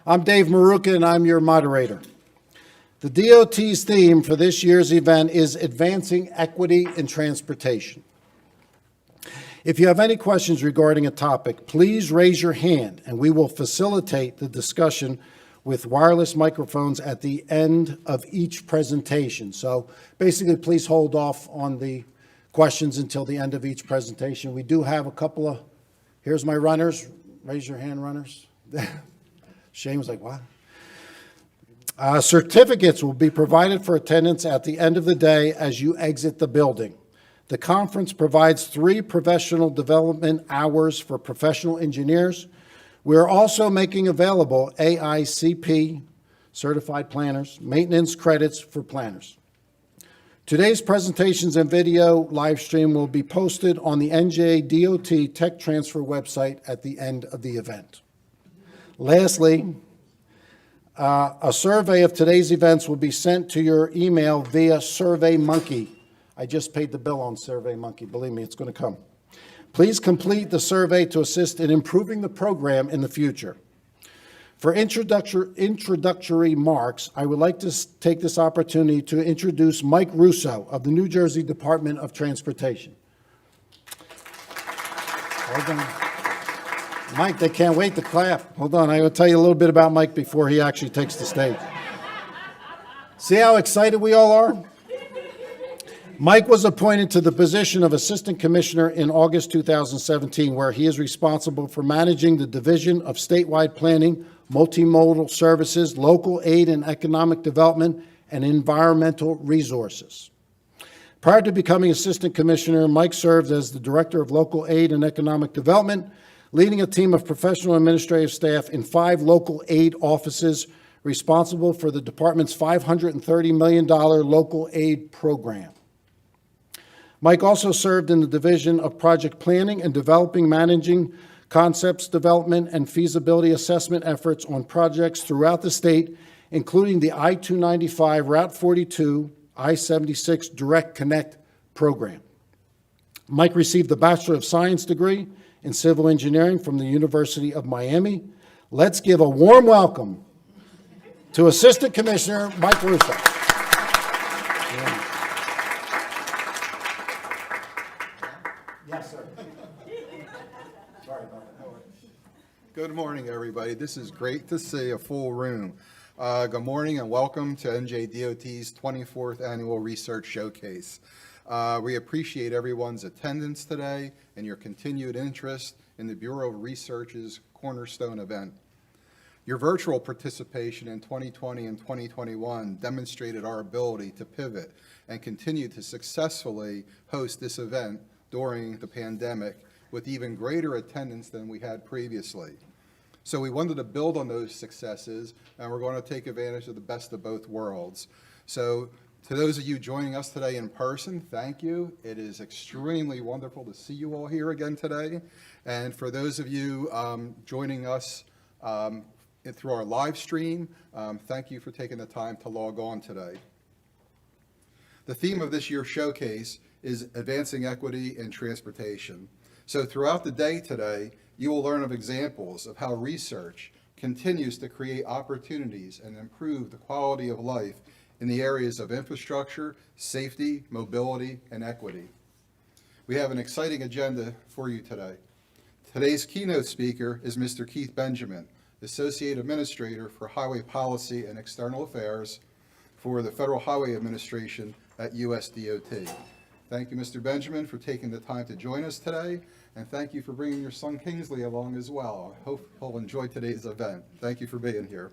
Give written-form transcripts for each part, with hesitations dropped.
I'm Dave Maruka, and I'm your moderator. The DOT's theme for this year's event is Advancing Equity in Transportation. If you have any questions regarding a topic, please raise your hand, and we will facilitate the discussion with wireless microphones at the end of each presentation. So basically, please hold off on the questions until the end of each presentation. We do have a couple of, here's my runners. Raise your hand, runners. Shane was like, what? Certificates will be provided for attendance at the end of the day as you exit the building. The conference provides 3 professional development hours for professional engineers. We're also making available AICP, certified planners, maintenance credits for planners. Today's presentations and video live stream will be posted on the NJDOT Tech Transfer website at the end of the event. Lastly, a survey of today's events will be sent to your email via SurveyMonkey. I just paid the bill on SurveyMonkey. Believe me, it's going to come. Please complete the survey to assist in improving the program in the future. For introductory remarks, I would like to take this opportunity to introduce Mike Russo of the New Jersey Department of Transportation. Hold on. Mike, they can't wait to clap. Hold on, I will tell you a little bit about Mike before he actually takes the stage. See how excited we all are? Mike was appointed to the position of Assistant Commissioner in August 2017, where he is responsible for managing the Division of Statewide Planning, Multimodal Services, Local Aid and Economic Development, and Environmental Resources. Prior to becoming Assistant Commissioner, Mike served as the Director of Local Aid and Economic Development, leading a team of professional administrative staff in 5 local aid offices responsible for the department's $530 million local aid program. Mike also served in the Division of Project Planning and Developing, managing concepts development and feasibility assessment efforts on projects throughout the state, including the I-295, Route 42, I-76 Direct Connect program. Mike received a Bachelor of Science degree in Civil Engineering from the University of Miami. Let's give a warm welcome to Assistant Commissioner Mike Russo. Yes, sir. Sorry about that. Good morning, everybody. This is great to see a full room. Good morning and welcome to NJDOT's 24th Annual Research Showcase. We appreciate everyone's attendance today and your continued interest in the Bureau of Research's cornerstone event. Your virtual participation in 2020 and 2021 demonstrated our ability to pivot and continue to successfully host this event during the pandemic with even greater attendance than we had previously. So we wanted to build on those successes, and we're going to take advantage of the best of both worlds. So to those of you joining us today in person, thank you. It is extremely wonderful to see you all here again today. And for those of you joining us through our live stream, thank you for taking the time to log on today. The theme of this year's showcase is Advancing Equity in Transportation. So throughout the day today, you will learn of examples of how research continues to create opportunities and improve the quality of life in the areas of infrastructure, safety, mobility, and equity. We have an exciting agenda for you today. Today's keynote speaker is Mr. Keith Benjamin, Associate Administrator for Highway Policy and External Affairs for the Federal Highway Administration at USDOT. Thank you, Mr. Benjamin, for taking the time to join us today, and thank you for bringing your son Kingsley along as well. I hope he'll enjoy today's event. Thank you for being here.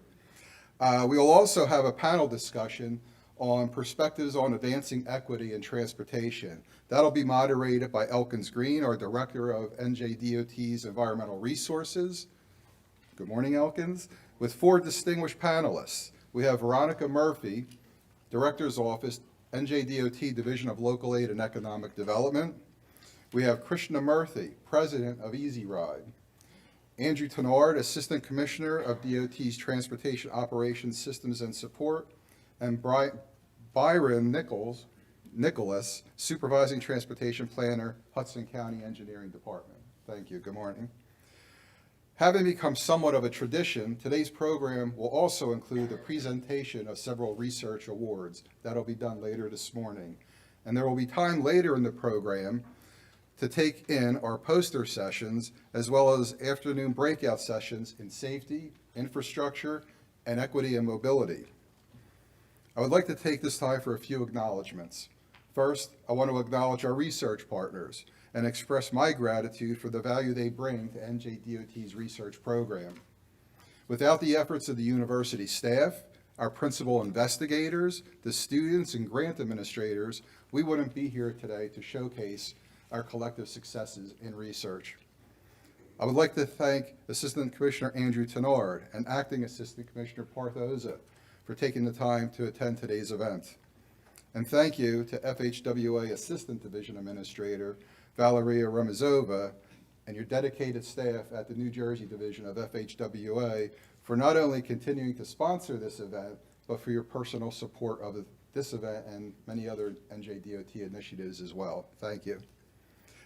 We will also have a panel discussion on perspectives on advancing equity in transportation. That'll be moderated by Elkins Green, our Director of NJDOT's Environmental Resources. Good morning, Elkins. With 4 distinguished panelists. We have Veronica Murphy, Director's Office, NJDOT Division of Local Aid and Economic Development. We have Krishna Murthy, President of Easy Ride. Andrew Tenard, Assistant Commissioner of DOT's Transportation Operations Systems and Support. And Byron Nicholas, Supervising Transportation Planner, Hudson County Engineering Department. Thank you. Good morning. Having become somewhat of a tradition, today's program will also include the presentation of several research awards. That'll be done later this morning. And there will be time later in the program to take in our poster sessions, as well as afternoon breakout sessions in safety, infrastructure, and equity and mobility. I would like to take this time for a few acknowledgments. First, I want to acknowledge our research partners and express my gratitude for the value they bring to NJDOT's research program. Without the efforts of the university staff, our principal investigators, the students, and grant administrators, we wouldn't be here today to showcase our collective successes in research. I would like to thank Assistant Commissioner Andrew Tenard and Acting Assistant Commissioner Parth Oza for taking the time to attend today's event. And thank you to FHWA Assistant Division Administrator Valeria Remizova and your dedicated staff at the New Jersey Division of FHWA for not only continuing to sponsor this event, but for your personal support of this event and many other NJDOT initiatives as well. Thank you.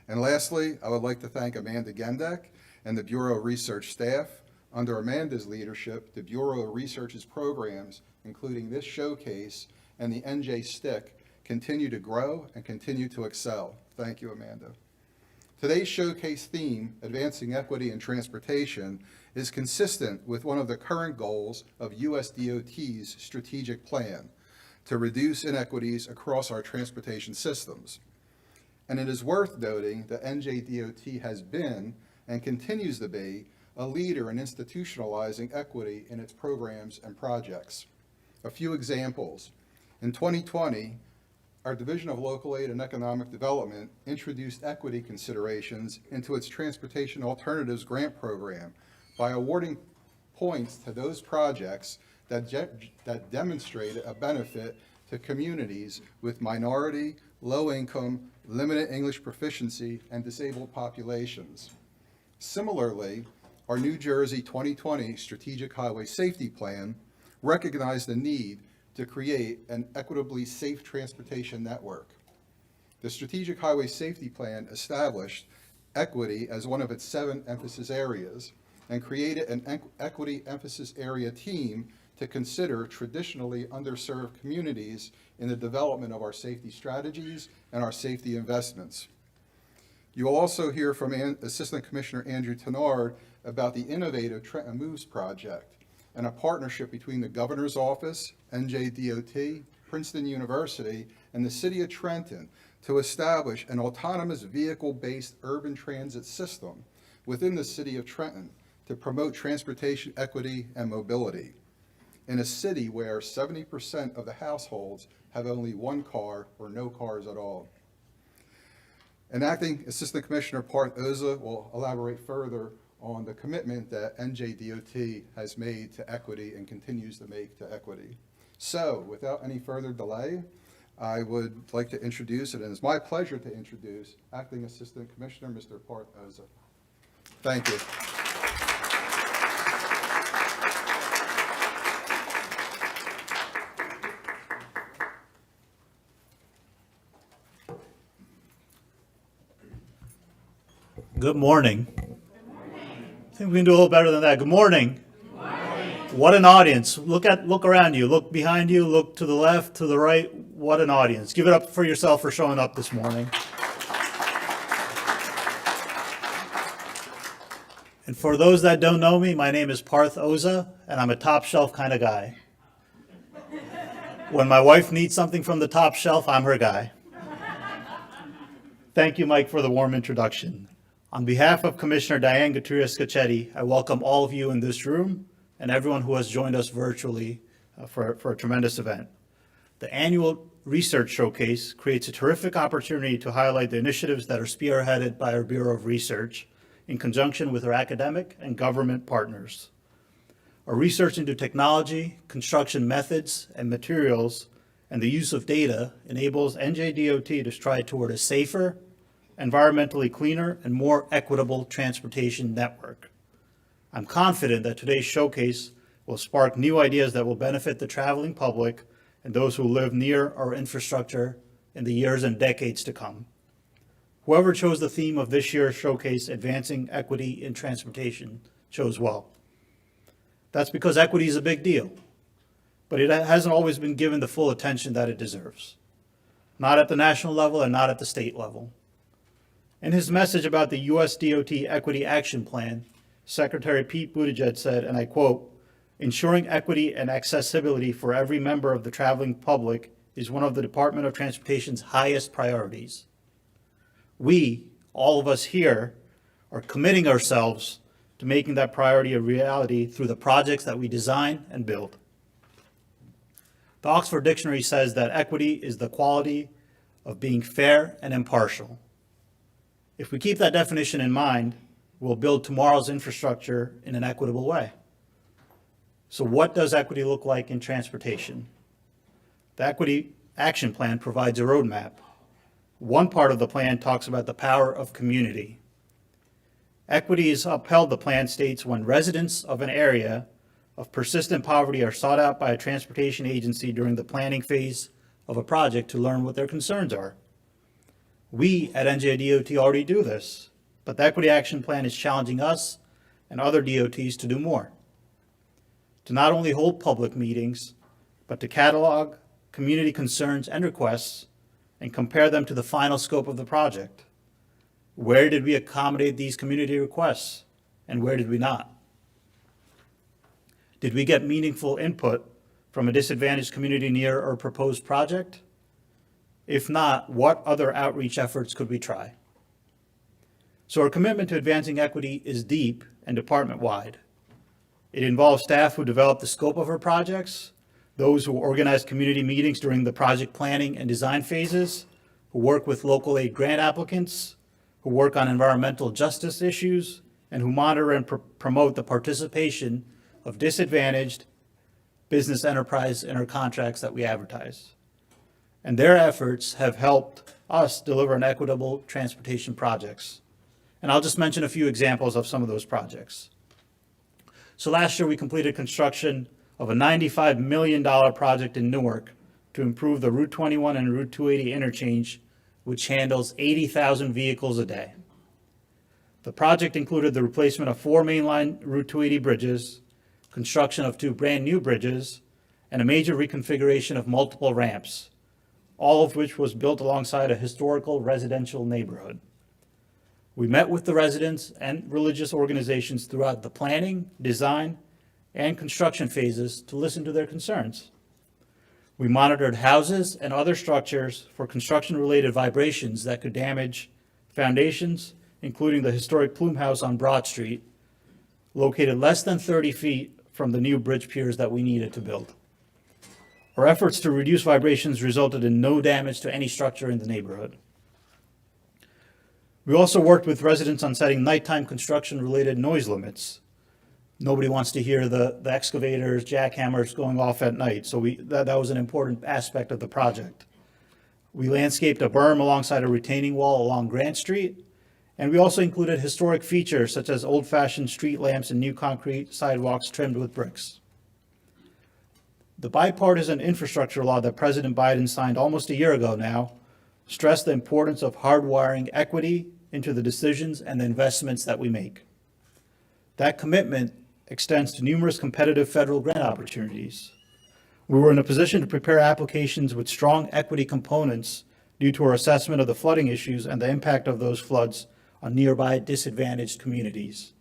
And lastly, I would like to thank Amanda Gendek and the Bureau of Research staff. Under Amanda's leadership, the Bureau of Research's programs, including this showcase and the NJ Stick, continue to grow and continue to excel. Thank you, Amanda. Today's showcase theme, Advancing Equity in Transportation, is consistent with one of the current goals of USDOT's strategic plan to reduce inequities across our transportation systems. And it is worth noting that NJDOT has been and continues to be a leader in institutionalizing equity in its programs and projects. A few examples. In 2020, our Division of Local Aid and Economic Development introduced equity considerations into its Transportation Alternatives Grant Program by awarding points to those projects that demonstrated a benefit to communities with minority, low-income, limited English proficiency, and disabled populations. Similarly, our New Jersey 2020 Strategic Highway Safety Plan recognized the need to create an equitably safe transportation network. The Strategic Highway Safety Plan established equity as one of its 7 emphasis areas and created an equity emphasis area team to consider traditionally underserved communities in the development of our safety strategies and our safety investments. You will also hear from Assistant Commissioner Andrew Tenard about the innovative Trenton Moves project and a partnership between the Governor's Office, NJDOT, Princeton University, and the City of Trenton to establish an autonomous vehicle-based urban transit system within the City of Trenton to promote transportation equity and mobility in a city where 70% of the households have only one car or no cars at all. And Acting Assistant Commissioner Parth Oza will elaborate further on the commitment that NJDOT has made to equity and continues to make to equity. So, without any further delay, I would like to introduce, and it's my pleasure to introduce, Acting Assistant Commissioner Mr. Parth Oza. Thank you. Good morning. I think we can do a little better than that. Good morning. Good morning. What an audience. Look around you. Look behind you. Look to the left, to the right. What an audience. Give it up for yourself for showing up this morning. And for those that don't know me, my name is Parth Oza, and I'm a top shelf kind of guy. When my wife needs something from the top shelf, I'm her guy. Thank you, Mike, for the warm introduction. On behalf of Commissioner Diane Gutierrez-Scacchetti, I welcome all of you in this room and everyone who has joined us virtually for a tremendous event. The Annual Research Showcase creates a terrific opportunity to highlight the initiatives that are spearheaded by our Bureau of Research in conjunction with our academic and government partners. Our research into technology, construction methods, and materials, and the use of data enables NJDOT to strive toward a safer, environmentally cleaner, and more equitable transportation network. I'm confident that today's showcase will spark new ideas that will benefit the traveling public and those who live near our infrastructure in the years and decades to come. Whoever chose the theme of this year's showcase, Advancing Equity in Transportation, chose well. That's because equity is a big deal, but it hasn't always been given the full attention that it deserves, not at the national level and not at the state level. In his message about the U.S. DOT Equity Action Plan, Secretary Pete Buttigieg said, and I quote, "Ensuring equity and accessibility for every member of the traveling public is one of the Department of Transportation's highest priorities. We, all of us here, are committing ourselves to making that priority a reality through the projects that we design and build." The Oxford Dictionary says that equity is the quality of being fair and impartial. If we keep that definition in mind, we'll build tomorrow's infrastructure in an equitable way. So what does equity look like in transportation? The Equity Action Plan provides a roadmap. One part of the plan talks about the power of community. Equity is upheld, the plan states, when residents of an area of persistent poverty are sought out by a transportation agency during the planning phase of a project to learn what their concerns are. We at NJDOT already do this, but the Equity Action Plan is challenging us and other DOTs to do more. To not only hold public meetings, but to catalog community concerns and requests and compare them to the final scope of the project. Where did we accommodate these community requests, and where did we not? Did we get meaningful input from a disadvantaged community near our proposed project? If not, what other outreach efforts could we try? So our commitment to advancing equity is deep and department-wide. It involves staff who develop the scope of our projects, those who organize community meetings during the project planning and design phases, who work with local aid grant applicants, who work on environmental justice issues, and who monitor and promote the participation of disadvantaged business enterprise in our contracts that we advertise. And their efforts have helped us deliver an equitable transportation projects. And I'll just mention a few examples of some of those projects. So last year we completed construction of a $95 million project in Newark to improve the Route 21 and Route 280 interchange, which handles 80,000 vehicles a day. The project included the replacement of 4 mainline Route 280 bridges, construction of 2 brand new bridges, and a major reconfiguration of multiple ramps, all of which was built alongside a historical residential neighborhood. We met with the residents and religious organizations throughout the planning, design, and construction phases to listen to their concerns. We monitored houses and other structures for construction-related vibrations that could damage foundations, including the historic Plume House on Broad Street, located less than 30 feet from the new bridge piers that we needed to build. Our efforts to reduce vibrations resulted in no damage to any structure in the neighborhood. We also worked with residents on setting nighttime construction-related noise limits. Nobody wants to hear the excavators, jackhammers going off at night, so that was an important aspect of the project. We landscaped a berm alongside a retaining wall along Grant Street, and we also included historic features such as old-fashioned street lamps and new concrete sidewalks trimmed with bricks. The bipartisan infrastructure law that President Biden signed almost a year ago now stressed the importance of hardwiring equity into the decisions and the investments that we make. That commitment extends to numerous competitive federal grant opportunities. We were in a position to prepare applications with strong equity components due to our assessment of the flooding issues and the impact of those floods on nearby disadvantaged communities.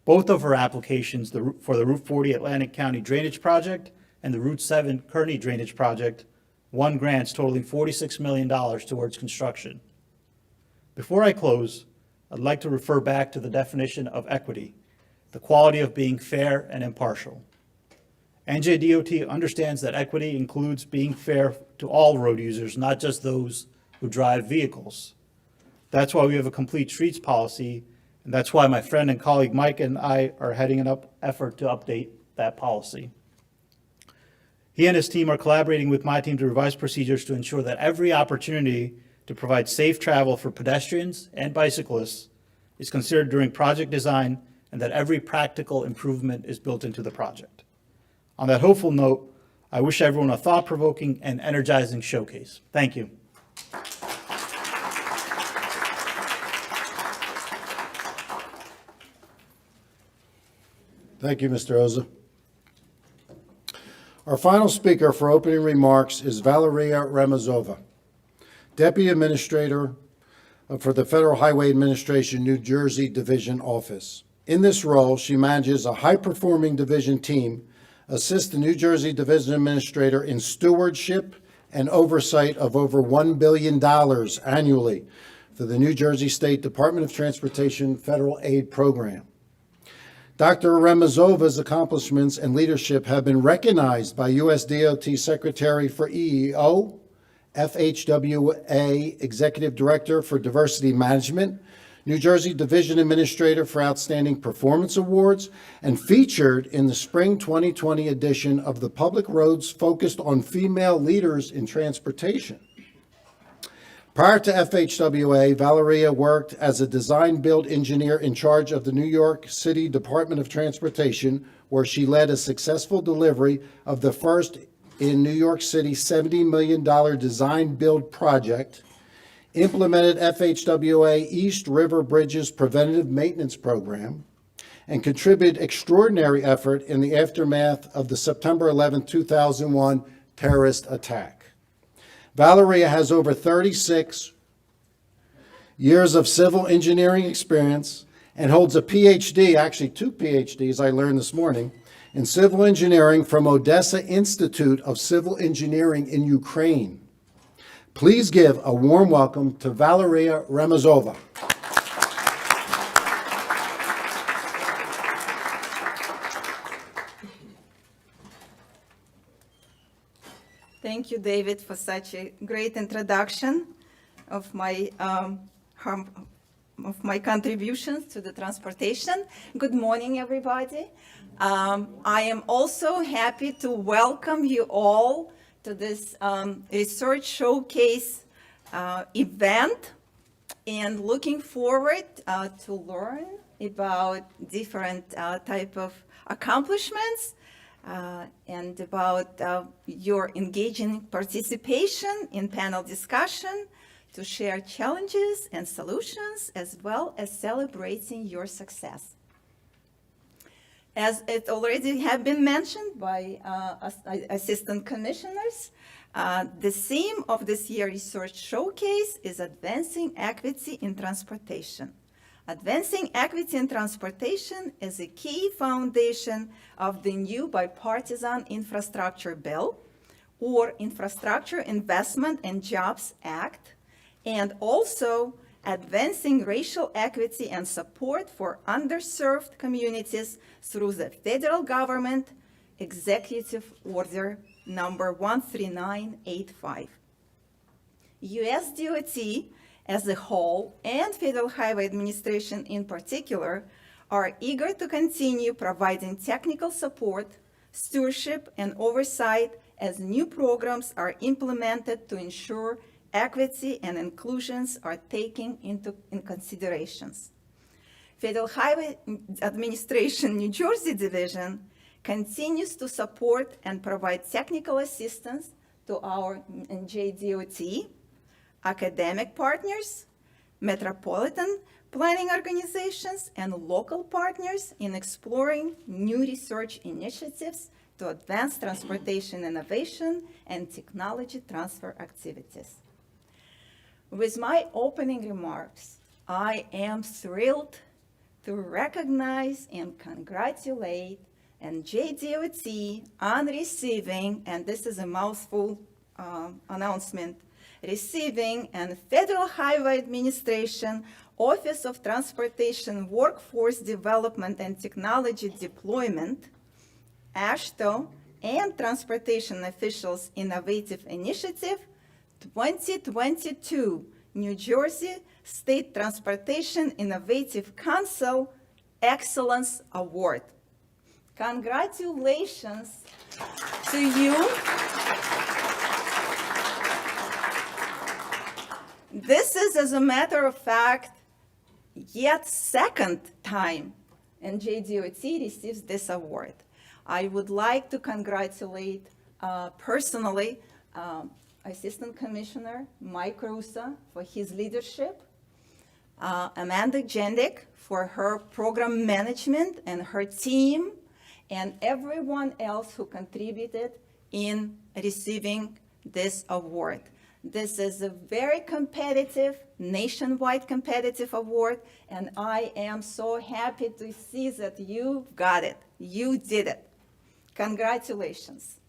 Both of our applications, for the Route 40 Atlantic County Drainage Project and the Route 7 Kearney Drainage Project, won grants totaling $46 million towards construction. Before I close, I'd like to refer back to the definition of equity, the quality of being fair and impartial. NJDOT understands that equity includes being fair to all road users, not just those who drive vehicles. That's why we have a complete streets policy, and that's why my friend and colleague Mike and I are heading an effort to update that policy. He and his team are collaborating with my team to revise procedures to ensure that every opportunity to provide safe travel for pedestrians and bicyclists is considered during project design, and that every practical improvement is built into the project. On that hopeful note, I wish everyone a thought-provoking and energizing showcase. Thank you. Thank you, Mr. Oza. Our final speaker for opening remarks is Valeria Remazova, Deputy Administrator for the Federal Highway Administration New Jersey Division Office. In this role, she manages a high-performing division team, assists the New Jersey Division Administrator in stewardship and oversight of over $1 billion annually for the New Jersey State Department of Transportation Federal Aid Program. Dr. Remazova's accomplishments and leadership have been recognized by U.S. DOT Secretary for EEO, FHWA Executive Director for Diversity Management, New Jersey Division Administrator for Outstanding Performance Awards, and featured in the Spring 2020 edition of the Public Roads focused on female leaders in transportation. Prior to FHWA, Valeria worked as a design-build engineer in charge of the New York City Department of Transportation, where she led a successful delivery of the first in New York City $70 million design-build project, implemented FHWA East River Bridges Preventative Maintenance Program, and contributed extraordinary effort in the aftermath of the September 11, 2001 terrorist attack. Valeria has over 36 years of civil engineering experience and holds a PhD, actually 2 PhDs I learned this morning, in civil engineering from Odessa Institute of Civil Engineering in Ukraine. Please give a warm welcome to Valeria Remazova. Thank you, David, for such a great introduction of my contributions to the transportation. Good morning, everybody. I am also happy to welcome you all to this research showcase event, and looking forward to learn about different type of accomplishments and about your engaging participation in panel discussion to share challenges and solutions, as well as celebrating your success. As it already have been mentioned by assistant commissioners, the theme of this year's research showcase is Advancing Equity in Transportation. Advancing equity in transportation is a key foundation of the new bipartisan infrastructure bill, or Infrastructure Investment and Jobs Act, and also advancing racial equity and support for underserved communities through the federal government Executive Order number 13985. U.S. DOT as a whole, and Federal Highway Administration in particular, are eager to continue providing technical support, stewardship, and oversight as new programs are implemented to ensure equity and inclusions are taken into considerations. Federal Highway Administration New Jersey Division continues to support and provide technical assistance to our NJDOT, academic partners, metropolitan planning organizations, and local partners in exploring new research initiatives to advance transportation innovation and technology transfer activities. With my opening remarks, I am thrilled to recognize and congratulate NJDOT on receiving, and this is a mouthful announcement, receiving a Federal Highway Administration Office of Transportation Workforce Development and Technology Deployment, AASHTO, and Transportation Officials Innovative Initiative 2022 New Jersey State Transportation Innovative Council Excellence Award. Congratulations to you. This is, as a matter of fact, yet second time NJDOT receives this award. I would like to congratulate personally Assistant Commissioner Mike Russa for his leadership, Amanda Jendick for her program management and her team and everyone else who contributed in receiving this award. This is a very competitive, nationwide competitive award, and I am so happy to see that you got it. You did it. Congratulations.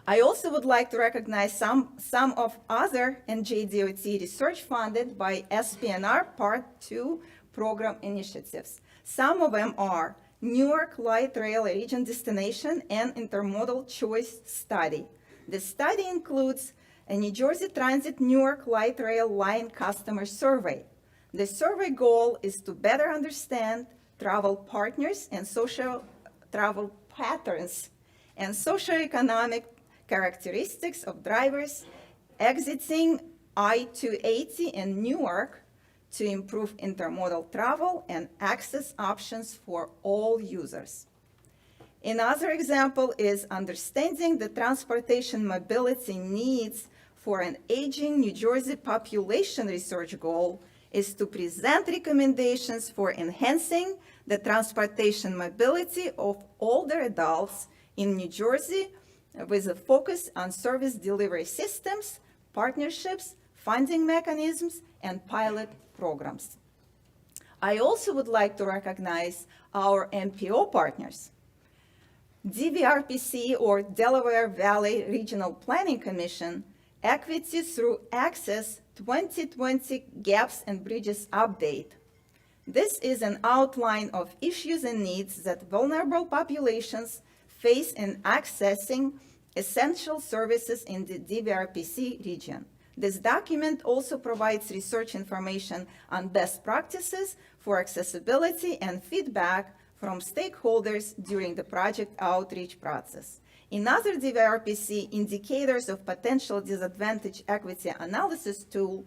I also would like to recognize some of other NJDOT research funded by SPNR Part 2 program initiatives. Some of them are Newark Light Rail Region Destination and Intermodal Choice Study. The study includes a New Jersey Transit Newark Light Rail Line customer survey. The survey goal is to better understand travel partners and social travel patterns and socioeconomic characteristics of drivers exiting I-280 in Newark to improve intermodal travel and access options for all users. Another example is understanding the transportation mobility needs for an aging New Jersey population research goal is to present recommendations for enhancing the transportation mobility of older adults in New Jersey with a focus on service delivery systems, partnerships, funding mechanisms, and pilot programs. I also would like to recognize our MPO partners. DVRPC, or Delaware Valley Regional Planning Commission, Equity Through Access 2020 Gaps and Bridges Update. This is an outline of issues and needs that vulnerable populations face in accessing essential services in the DVRPC region. This document also provides research information on best practices for accessibility and feedback from stakeholders during the project outreach process. Another DVRPC Indicators of Potential Disadvantage Equity Analysis tool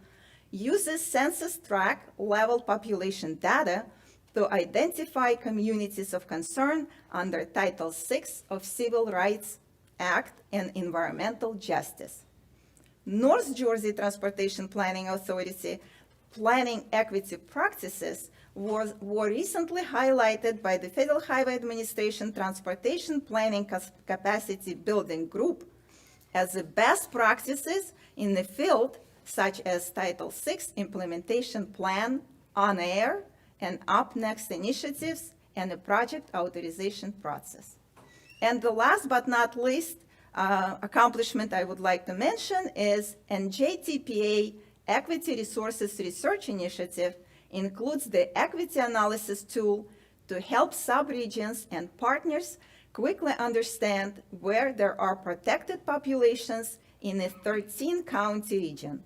uses census tract level population data to identify communities of concern under Title VI of Civil Rights Act and Environmental Justice. North Jersey Transportation Planning Authority planning equity practices were recently highlighted by the Federal Highway Administration Transportation Planning Capacity Building Group as the best practices in the field, such as Title VI Implementation Plan, On Air, and Up Next initiatives, and the project authorization process. And the last but not least accomplishment I would like to mention is NJTPA Equity Resources Research Initiative includes the equity analysis tool to help subregions and partners quickly understand where there are protected populations in a 13-county region.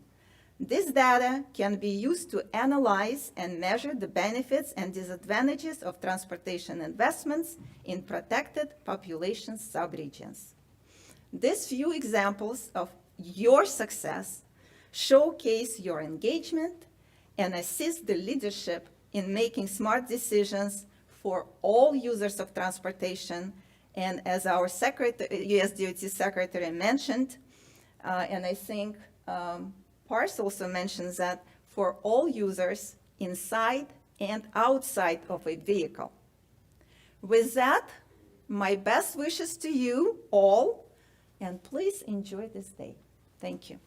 This data can be used to analyze and measure the benefits and disadvantages of transportation investments in protected population subregions. These few examples of your success showcase your engagement and assist the leadership in making smart decisions for all users of transportation. And as our USDOT Secretary mentioned, and I think Pars also mentions that for all users inside and outside of a vehicle. With that, my best wishes to you all, and please enjoy this day. Thank you.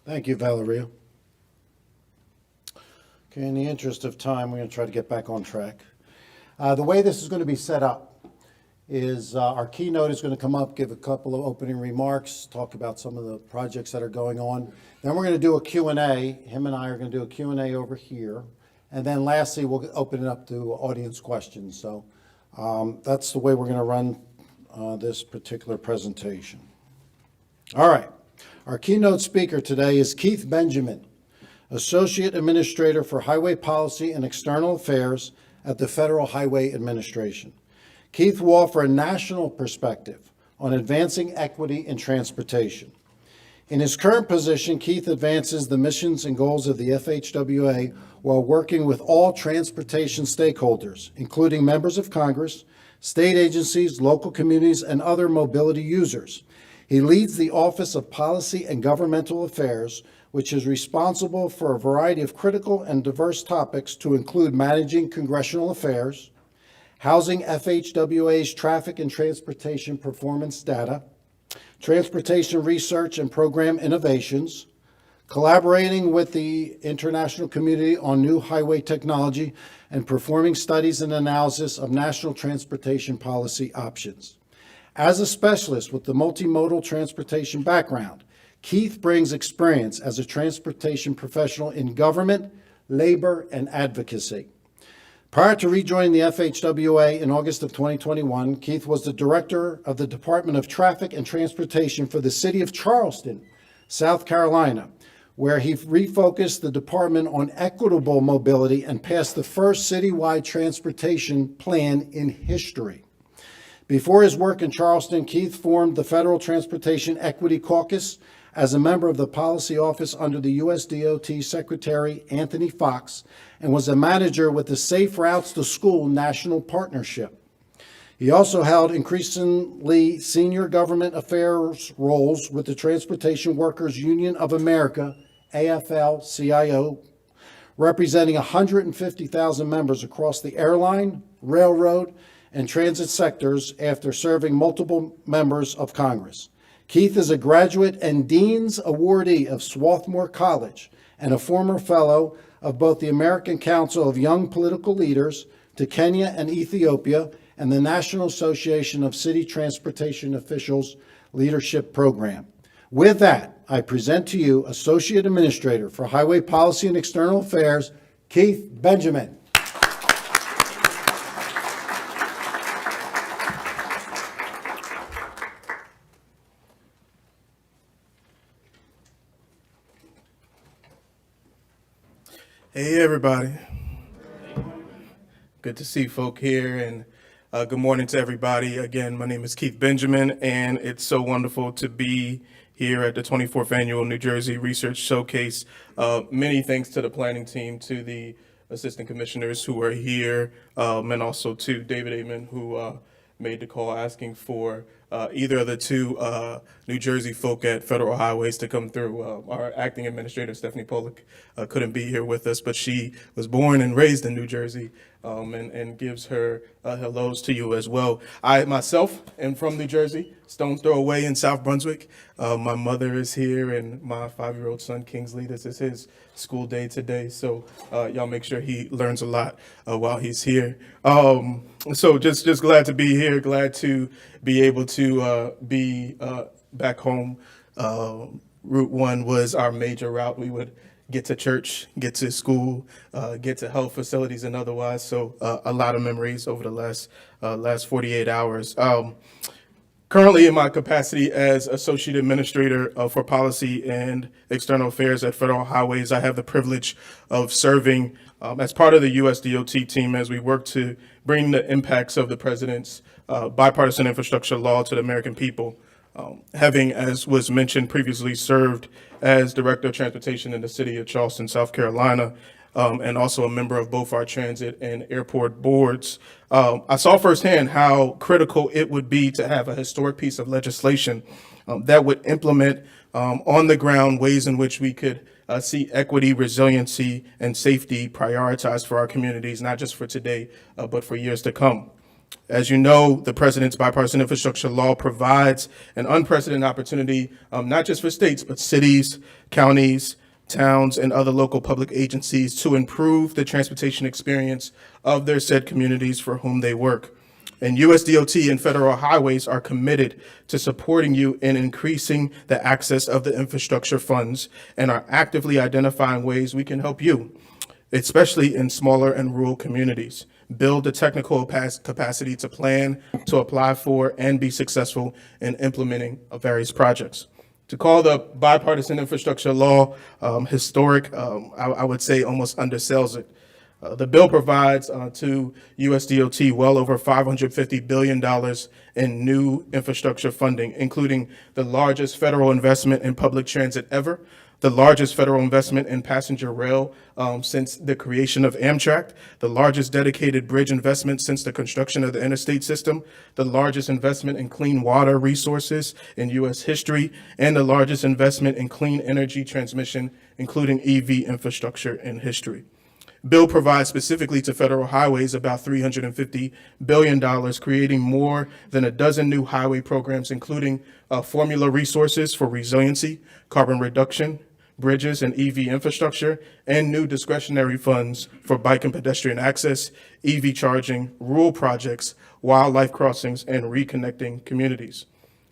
Thank you, Valeria. Okay, in the interest of time, we're going to try to get back on track. The way this is going to be set up is our keynote is going to come up, give a couple of opening remarks, talk about some of the projects that are going on. Then we're going to do a Q&A. Him and I are going to do a Q&A over here. And then lastly, we'll open it up to audience questions. So that's the way we're going to run this particular presentation. All right. Our keynote speaker today is Keith Benjamin, Associate Administrator for Highway Policy and External Affairs at the Federal Highway Administration. Keith will offer a national perspective on advancing equity in transportation. In his current position, Keith advances the missions and goals of the FHWA while working with all transportation stakeholders, including members of Congress, state agencies, local communities, and other mobility users. He leads the Office of Policy and Governmental Affairs, which is responsible for a variety of critical and diverse topics to include managing congressional affairs, housing FHWA's traffic and transportation performance data, transportation research and program innovations, collaborating with the international community on new highway technology, and performing studies and analysis of national transportation policy options. As a specialist with the multimodal transportation background, Keith brings experience as a transportation professional in government, labor, and advocacy. Prior to rejoining the FHWA in August of 2021, Keith was the director of the Department of Traffic and Transportation for the city of Charleston, South Carolina, where he refocused the department on equitable mobility and passed the first citywide transportation plan in history. Before his work in Charleston, Keith formed the Federal Transportation Equity Caucus as a member of the policy office under the U.S. DOT Secretary Anthony Fox, and was a manager with the Safe Routes to School National Partnership. He also held increasingly senior government affairs roles with the Transportation Workers Union of America, AFL-CIO, representing 150,000 members across the airline, railroad, and transit sectors after serving multiple members of Congress. Keith is a graduate and Dean's Awardee of Swarthmore College and a former fellow of both the American Council of Young Political Leaders to Kenya and Ethiopia and the National Association of City Transportation Officials Leadership Program. With that, I present to you Associate Administrator for Highway Policy and External Affairs, Keith Benjamin. Hey, everybody. Good to see folk here, and good morning to everybody. Again, my name is Keith Benjamin, and it's so wonderful to be here at the 24th Annual New Jersey Research Showcase. Many thanks to the planning team, to the assistant commissioners who are here, and also to David Amen, who made the call asking for either of the two New Jersey folk at Federal Highways to come through. Our acting administrator, Stephanie Pollock, couldn't be here with us, but she was born and raised in New Jersey, and gives her hellos to you as well. I myself am from New Jersey, stone's throw away in South Brunswick. My mother is here, and my 5-year-old son, Kingsley, this is his school day today, so y'all make sure he learns a lot while he's here. So just glad to be here, glad to be able to be back home. Route 1 was our major route. We would get to church, get to school, get to health facilities and otherwise. So a lot of memories over the last 48 hours. Currently in my capacity as Associate Administrator for Policy and External Affairs at Federal Highways, I have the privilege of serving as part of the U.S. DOT team as we work to bring the impacts of the President's bipartisan infrastructure law to the American people. Having, as was mentioned previously, served as Director of Transportation in the city of Charleston, South Carolina, and also a member of both our transit and airport boards, I saw firsthand how critical it would be to have a historic piece of legislation that would implement on the ground ways in which we could see equity, resiliency, and safety prioritized for our communities, not just for today, but for years to come. As you know, the President's bipartisan infrastructure law provides an unprecedented opportunity, not just for states, but cities, counties, towns, and other local public agencies to improve the transportation experience of their said communities for whom they work. And U.S. DOT and Federal Highways are committed to supporting you in increasing the access of the infrastructure funds and are actively identifying ways we can help you, especially in smaller and rural communities. Build the technical capacity to plan, to apply for, and be successful in implementing various projects. To call the bipartisan infrastructure law historic, I would say almost undersells it. The bill provides to USDOT well over $550 billion in new infrastructure funding, including the largest federal investment in public transit ever, the largest federal investment in passenger rail since the creation of Amtrak, the largest dedicated bridge investment since the construction of the interstate system, the largest investment in clean water resources in U.S. history, and the largest investment in clean energy transmission, including EV infrastructure in history. Bill provides specifically to federal highways about $350 billion, creating more than a dozen new highway programs, including formula resources for resiliency, carbon reduction, bridges and EV infrastructure, and new discretionary funds for bike and pedestrian access, EV charging, rural projects, wildlife crossings, and reconnecting communities.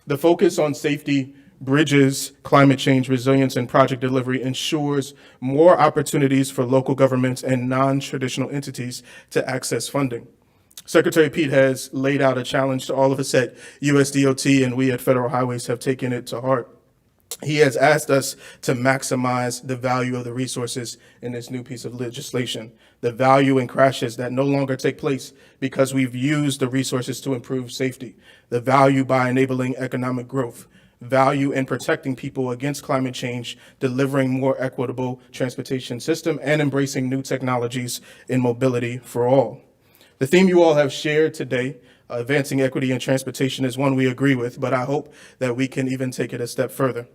The focus on safety, bridges, climate change, resilience, and project delivery ensures more opportunities for local governments and non-traditional entities to access funding. Secretary Pete has laid out a challenge to all of us at USDOT, and we at Federal Highways have taken it to heart. He has asked us to maximize the value of the resources in this new piece of legislation, the value in crashes that no longer take place because we've used the resources to improve safety, the value by enabling economic growth, value in protecting people against climate change, delivering more equitable transportation system, and embracing new technologies in mobility for all. The theme you all have shared today, advancing equity in transportation, is one we agree with, but I hope that we can even take it a step further.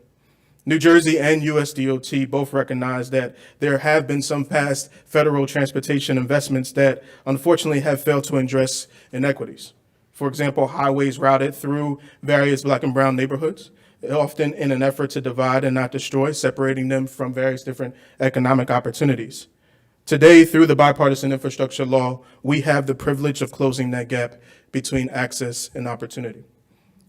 New Jersey and USDOT both recognize that there have been some past federal transportation investments that unfortunately have failed to address inequities. For example, highways routed through various Black and brown neighborhoods, often in an effort to divide and not destroy, separating them from various different economic opportunities. Today, through the bipartisan infrastructure law, we have the privilege of closing that gap between access and opportunity.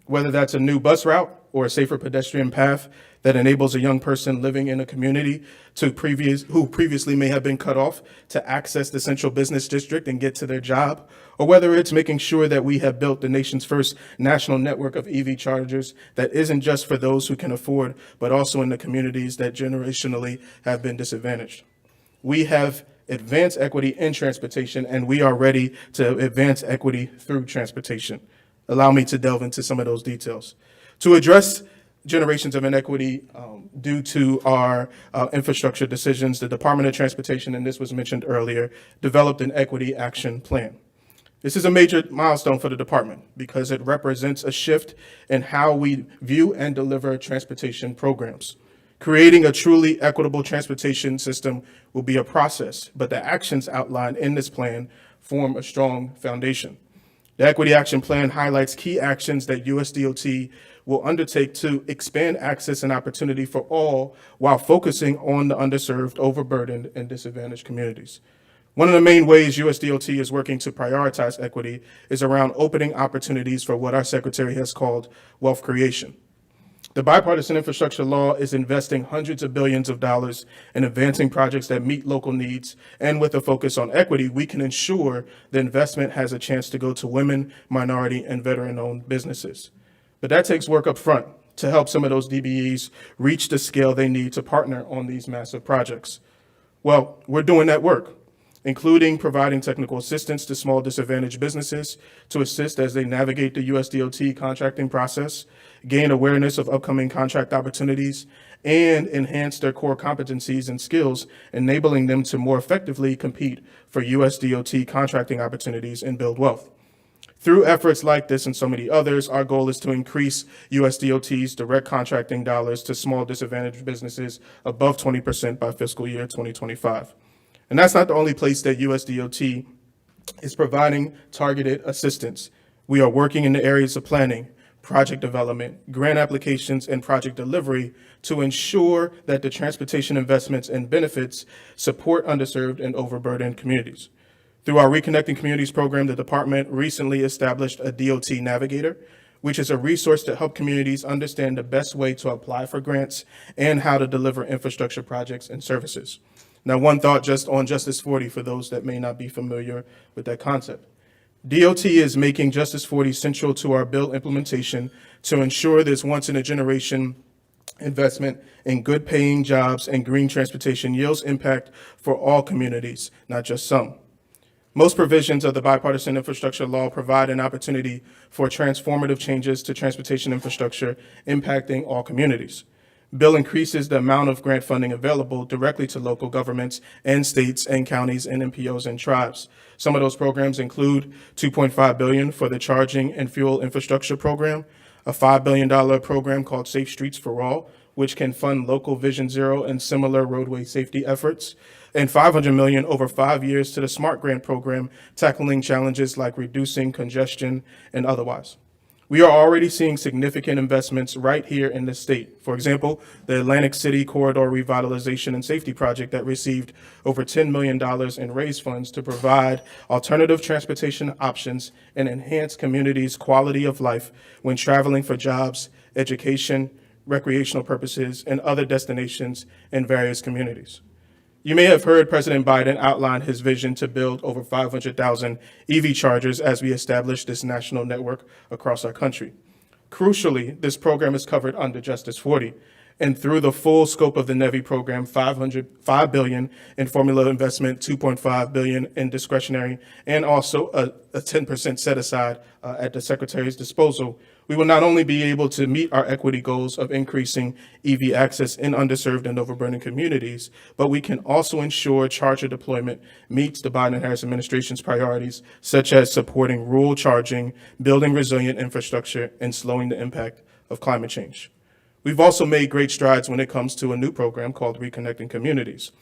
Whether that's a new bus route or a safer pedestrian path that enables a young person living in a community who previously may have been cut off to access the central business district and get to their job, or whether it's making sure that we have built the nation's first national network of EV chargers that isn't just for those who can afford, but also in the communities that generationally have been disadvantaged. We have advanced equity in transportation, and we are ready to advance equity through transportation. Allow me to delve into some of those details. To address generations of inequity due to our infrastructure decisions, the Department of Transportation, and this was mentioned earlier, developed an equity action plan. This is a major milestone for the department because it represents a shift in how we view and deliver transportation programs. Creating a truly equitable transportation system will be a process, but the actions outlined in this plan form a strong foundation. The Equity Action Plan highlights key actions that USDOT will undertake to expand access and opportunity for all while focusing on the underserved, overburdened, and disadvantaged communities. One of the main ways USDOT is working to prioritize equity is around opening opportunities for what our secretary has called wealth creation. The bipartisan infrastructure law is investing hundreds of billions of dollars in advancing projects that meet local needs, and with a focus on equity, we can ensure the investment has a chance to go to women, minority, and veteran-owned businesses. But that takes work up front to help some of those DBEs reach the scale they need to partner on these massive projects. Well, we're doing that work, including providing technical assistance to small disadvantaged businesses to assist as they navigate the USDOT contracting process, gain awareness of upcoming contract opportunities, and enhance their core competencies and skills, enabling them to more effectively compete for USDOT contracting opportunities and build wealth. Through efforts like this and so many others, our goal is to increase USDOT's direct contracting dollars to small disadvantaged businesses above 20% by fiscal year 2025. And that's not the only place that USDOT is providing targeted assistance. We are working in the areas of planning, project development, grant applications, and project delivery to ensure that the transportation investments and benefits support underserved and overburdened communities. Through our Reconnecting Communities program, the department recently established a DOT Navigator, which is a resource to help communities understand the best way to apply for grants and how to deliver infrastructure projects and services. Now, one thought just on Justice 40 for those that may not be familiar with that concept. DOT is making Justice 40 central to our bill implementation to ensure this once-in-a-generation investment in good paying jobs and green transportation yields impact for all communities, not just some. Most provisions of the bipartisan infrastructure law provide an opportunity for transformative changes to transportation infrastructure impacting all communities. Bill increases the amount of grant funding available directly to local governments and states and counties and MPOs and tribes. Some of those programs include $2.5 billion for the Charging and Fuel Infrastructure Program, a $5 billion program called Safe Streets for All, which can fund local Vision Zero and similar roadway safety efforts, and $500 million over 5 years to the SMART Grant program, tackling challenges like reducing congestion and otherwise. We are already seeing significant investments right here in this state. For example, the Atlantic City Corridor Revitalization and Safety Project that received over $10 million in raised funds to provide alternative transportation options and enhance communities' quality of life when traveling for jobs, education, recreational purposes, and other destinations in various communities. You may have heard President Biden outline his vision to build over 500,000 EV chargers as we establish this national network across our country. Crucially, this program is covered under Justice 40, and through the full scope of the NEVI program, $5 billion in formula investment, $2.5 billion in discretionary, and also a 10% set aside at the Secretary's disposal, we will not only be able to meet our equity goals of increasing EV access in underserved and overburdened communities, but we can also ensure charger deployment meets the Biden-Harris administration's priorities, such as supporting rural charging, building resilient infrastructure, and slowing the impact of climate change. We've also made great strides when it comes to a new program called Reconnecting Communities.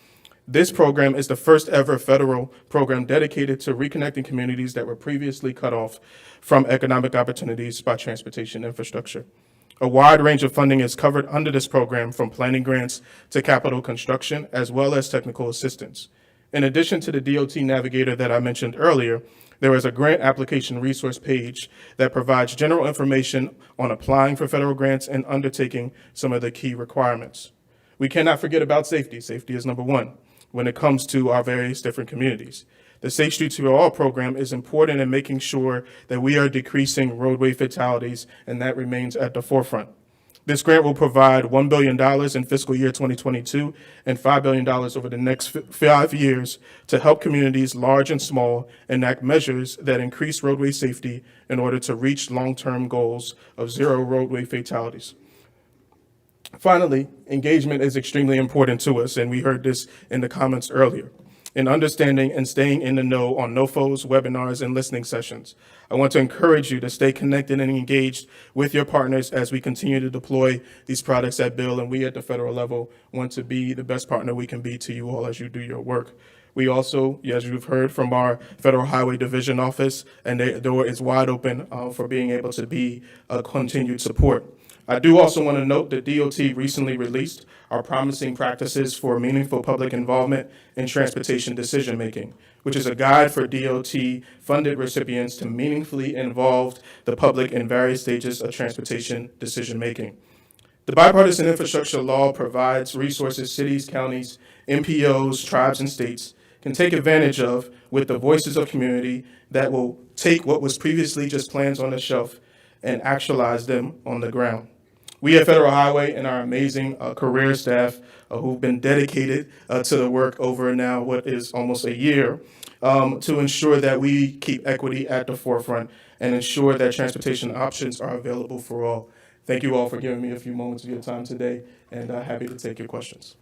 This program is the first ever federal program dedicated to reconnecting communities that were previously cut off from economic opportunities by transportation infrastructure. A wide range of funding is covered under this program, from planning grants to capital construction, as well as technical assistance. In addition to the DOT Navigator that I mentioned earlier, there is a grant application resource page that provides general information on applying for federal grants and undertaking some of the key requirements. We cannot forget about safety. Safety is number one when it comes to our various different communities. The Safe Streets for All program is important in making sure that we are decreasing roadway fatalities, and that remains at the forefront. This grant will provide $1 billion in fiscal year 2022 and $5 billion over the next 5 years to help communities large and small enact measures that increase roadway safety in order to reach long-term goals of zero roadway fatalities. Finally, engagement is extremely important to us, and we heard this in the comments earlier, in understanding and staying in the know on NOFOs, webinars, and listening sessions. I want to encourage you to stay connected and engaged with your partners as we continue to deploy these products at Bill, and we at the federal level want to be the best partner we can be to you all as you do your work. We also, as you've heard from our Federal Highway Division office, and their door is wide open for being able to be a continued support. I do also want to note that DOT recently released our Promising Practices for Meaningful Public Involvement in Transportation Decision-Making, which is a guide for DOT-funded recipients to meaningfully involve the public in various stages of transportation decision-making. The bipartisan infrastructure law provides resources cities, counties, MPOs, tribes, and states can take advantage of with the voices of community that will take what was previously just plans on the shelf and actualize them on the ground. We at Federal Highway and our amazing career staff who've been dedicated to the work over now what is almost a year to ensure that we keep equity at the forefront and ensure that transportation options are available for all. Thank you all for giving me a few moments of your time today, and happy to take your questions.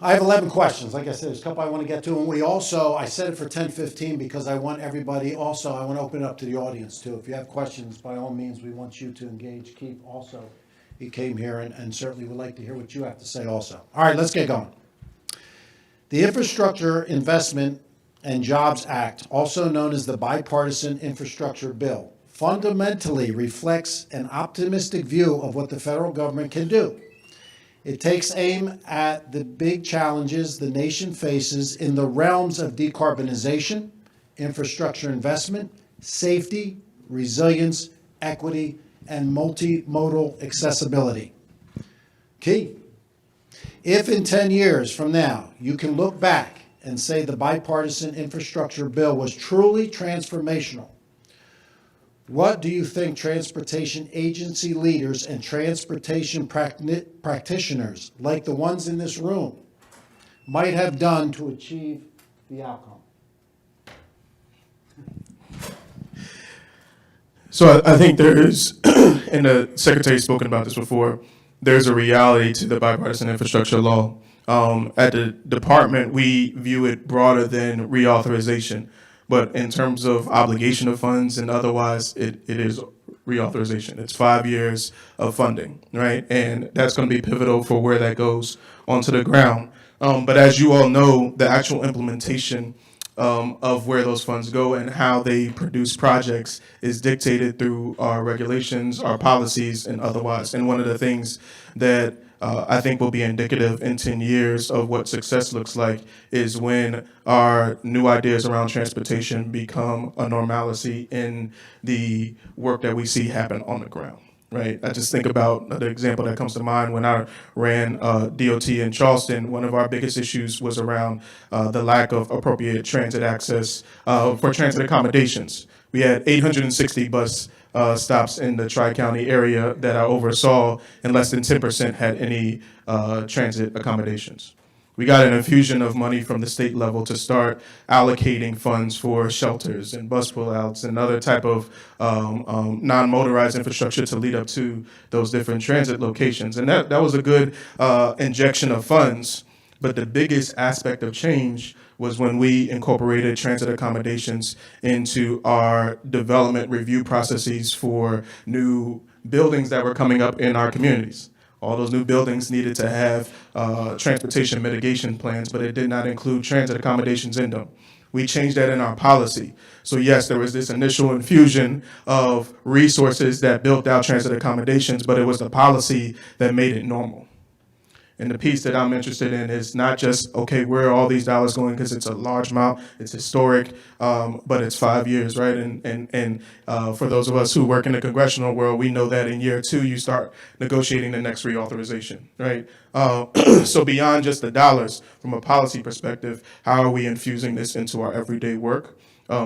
I have 11 questions. Like I said, there's a couple I want to get to. And I said it for 10:15 because I want everybody, also, I want to open it up to the audience too. If you have questions, by all means, we want you to engage. Keith also, he came here and certainly would like to hear what you have to say also. All right, let's get going. The Infrastructure Investment and Jobs Act, also known as the Bipartisan Infrastructure Bill, fundamentally reflects an optimistic view of what the federal government can do. It takes aim at the big challenges the nation faces in the realms of decarbonization, infrastructure investment, safety, resilience, equity, and multimodal accessibility. Key. If in 10 years from now you can look back and say the bipartisan infrastructure bill was truly transformational. What do you think transportation agency leaders and transportation practitioners, like the ones in this room, might have done to achieve the outcome? So I think there is, and the Secretary's spoken about this before, there's a reality to the bipartisan infrastructure law. At the department, we view it broader than reauthorization, but in terms of obligation of funds and otherwise, it is reauthorization. It's 5 years of funding, right? And that's going to be pivotal for where that goes onto the ground. But as you all know, the actual implementation of where those funds go and how they produce projects is dictated through our regulations, our policies, and otherwise. And one of the things that I think will be indicative in 10 years of what success looks like is when our new ideas around transportation become a normalcy in the work that we see happen on the ground. Right. I just think about the example that comes to mind when I ran DOT in Charleston. One of our biggest issues was around the lack of appropriate transit access for transit accommodations. We had 860 bus stops in the Tri-County area that I oversaw, and less than 10% had any transit accommodations. We got an infusion of money from the state level to start allocating funds for shelters and bus pullouts and other type of non-motorized infrastructure to lead up to those different transit locations. And that was a good injection of funds. But the biggest aspect of change was when we incorporated transit accommodations into our development review processes for new buildings that were coming up in our communities. All those new buildings needed to have transportation mitigation plans, but it did not include transit accommodations in them. We changed that in our policy. So yes, there was this initial infusion of resources that built out transit accommodations, but it was the policy that made it normal. And the piece that I'm interested in is not just, okay, where are all these dollars going? Because it's a large amount, it's historic, but it's 5 years, right? And for those of us who work in the congressional world, we know that in year 2, you start negotiating the next reauthorization, right? So beyond just the dollars, from a policy perspective, how are we infusing this into our everyday work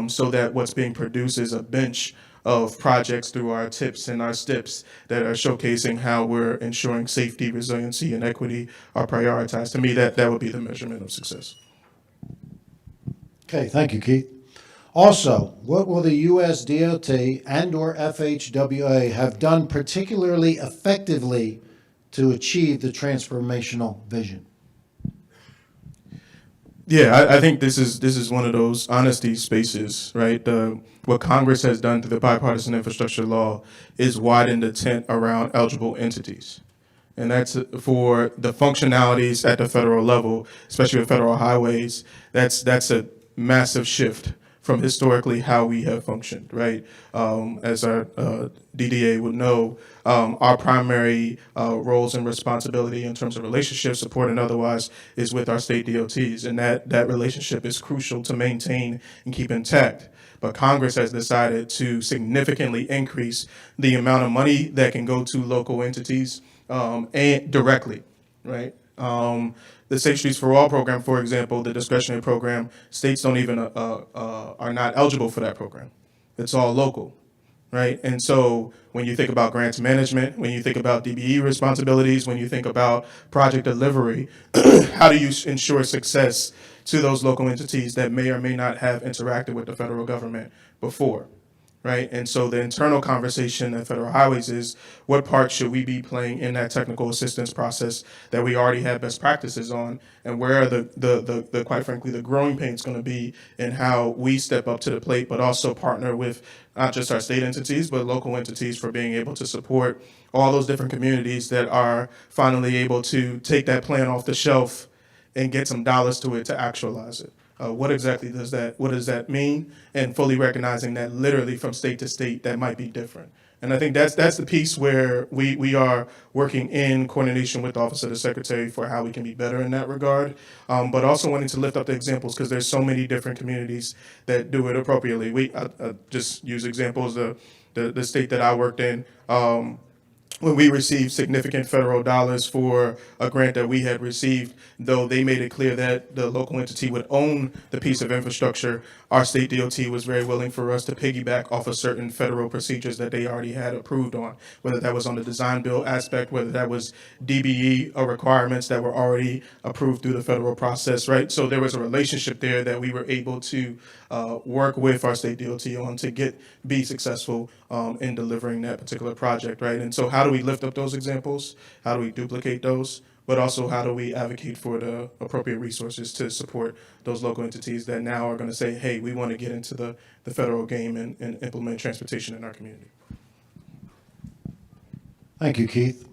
so that what's being produced is a bench of projects through our TIPs and our STIPs that are showcasing how we're ensuring safety, resiliency, and equity are prioritized. To me, that would be the measurement of success. Okay, thank you, Keith. Also, what will the U.S. DOT and/or FHWA have done particularly effectively to achieve the transformational vision? Yeah, I think this is one of those honesty spaces, right? What Congress has done through the bipartisan infrastructure law is widen the tent around eligible entities. And that's for the functionalities at the federal level, especially with federal highways. That's a massive shift from historically how we have functioned, right? As our DDA would know, our primary roles and responsibility in terms of relationship support and otherwise is with our state DOTs, and that relationship is crucial to maintain and keep intact. But Congress has decided to significantly increase the amount of money that can go to local entities and directly, right? The Safe Streets for All program, for example, the discretionary program, states don't even are not eligible for that program. It's all local, right? And so when you think about grants management, when you think about DBE responsibilities, when you think about project delivery, how do you ensure success to those local entities that may or may not have interacted with the federal government before? Right. And so the internal conversation at Federal Highways is what part should we be playing in that technical assistance process that we already have best practices on, and where are the quite frankly, the growing pains going to be in how we step up to the plate, but also partner with not just our state entities, but local entities for being able to support all those different communities that are finally able to take that plan off the shelf and get some dollars to it to actualize it. What exactly does that mean? And fully recognizing that literally from state to state, that might be different. And I think that's the piece where we are working in coordination with the Office of the Secretary for how we can be better in that regard, but also wanting to lift up the examples because there's so many different communities that do it appropriately. I just use examples, the state that I worked in, when we received significant federal dollars for a grant that we had received, though they made it clear that the local entity would own the piece of infrastructure, our state DOT was very willing for us to piggyback off of certain federal procedures that they already had approved on, whether that was on the design build aspect, whether that was DBE or requirements that were already approved through the federal process, right? So there was a relationship there that we were able to work with our state DOT on to be successful in delivering that particular project, right? And so how do we lift up those examples? How do we duplicate those? But also, how do we advocate for the appropriate resources to support those local entities that now are going to say, hey, we want to get into the federal game and implement transportation in our community? Thank you, Keith.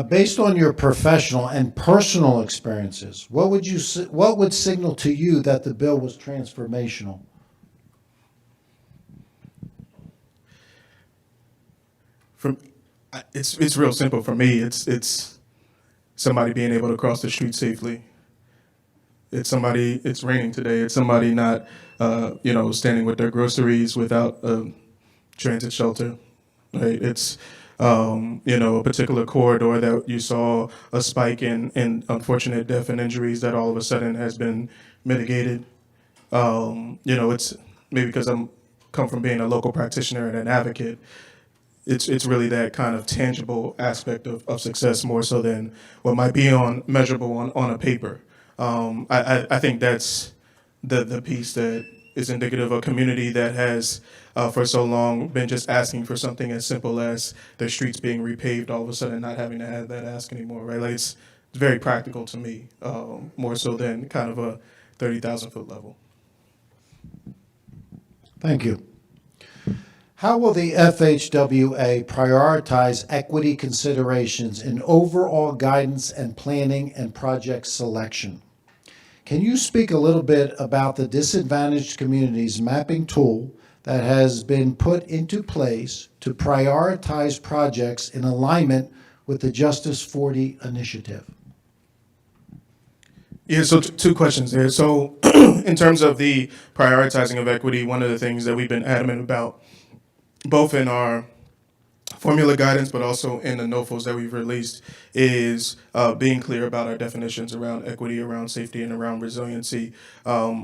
Based on your professional and personal experiences, what would signal to you that the bill was transformational? It's real simple for me. It's somebody being able to cross the street safely. It's raining today. It's somebody not, standing with their groceries without a transit shelter, right? It's, a particular corridor that you saw a spike in unfortunate death and injuries that all of a sudden has been mitigated. It's maybe because come from being a local practitioner and an advocate. It's really that kind of tangible aspect of success more so than what might be measurable on a paper. I think that's the piece that is indicative of a community that has for so long been just asking for something as simple as their streets being repaved, all of a sudden not having to have that ask anymore, right? Like it's very practical to me, more so than kind of a 30,000-foot level. Thank you. How will the FHWA prioritize equity considerations in overall guidance and planning and project selection? Can you speak a little bit about the disadvantaged communities mapping tool that has been put into place to prioritize projects in alignment with the Justice 40 initiative? Yeah, so two questions there. So in terms of the prioritizing of equity, one of the things that we've been adamant about, both in our formula guidance, but also in the NOFOs that we've released, is being clear about our definitions around equity, around safety, and around resiliency.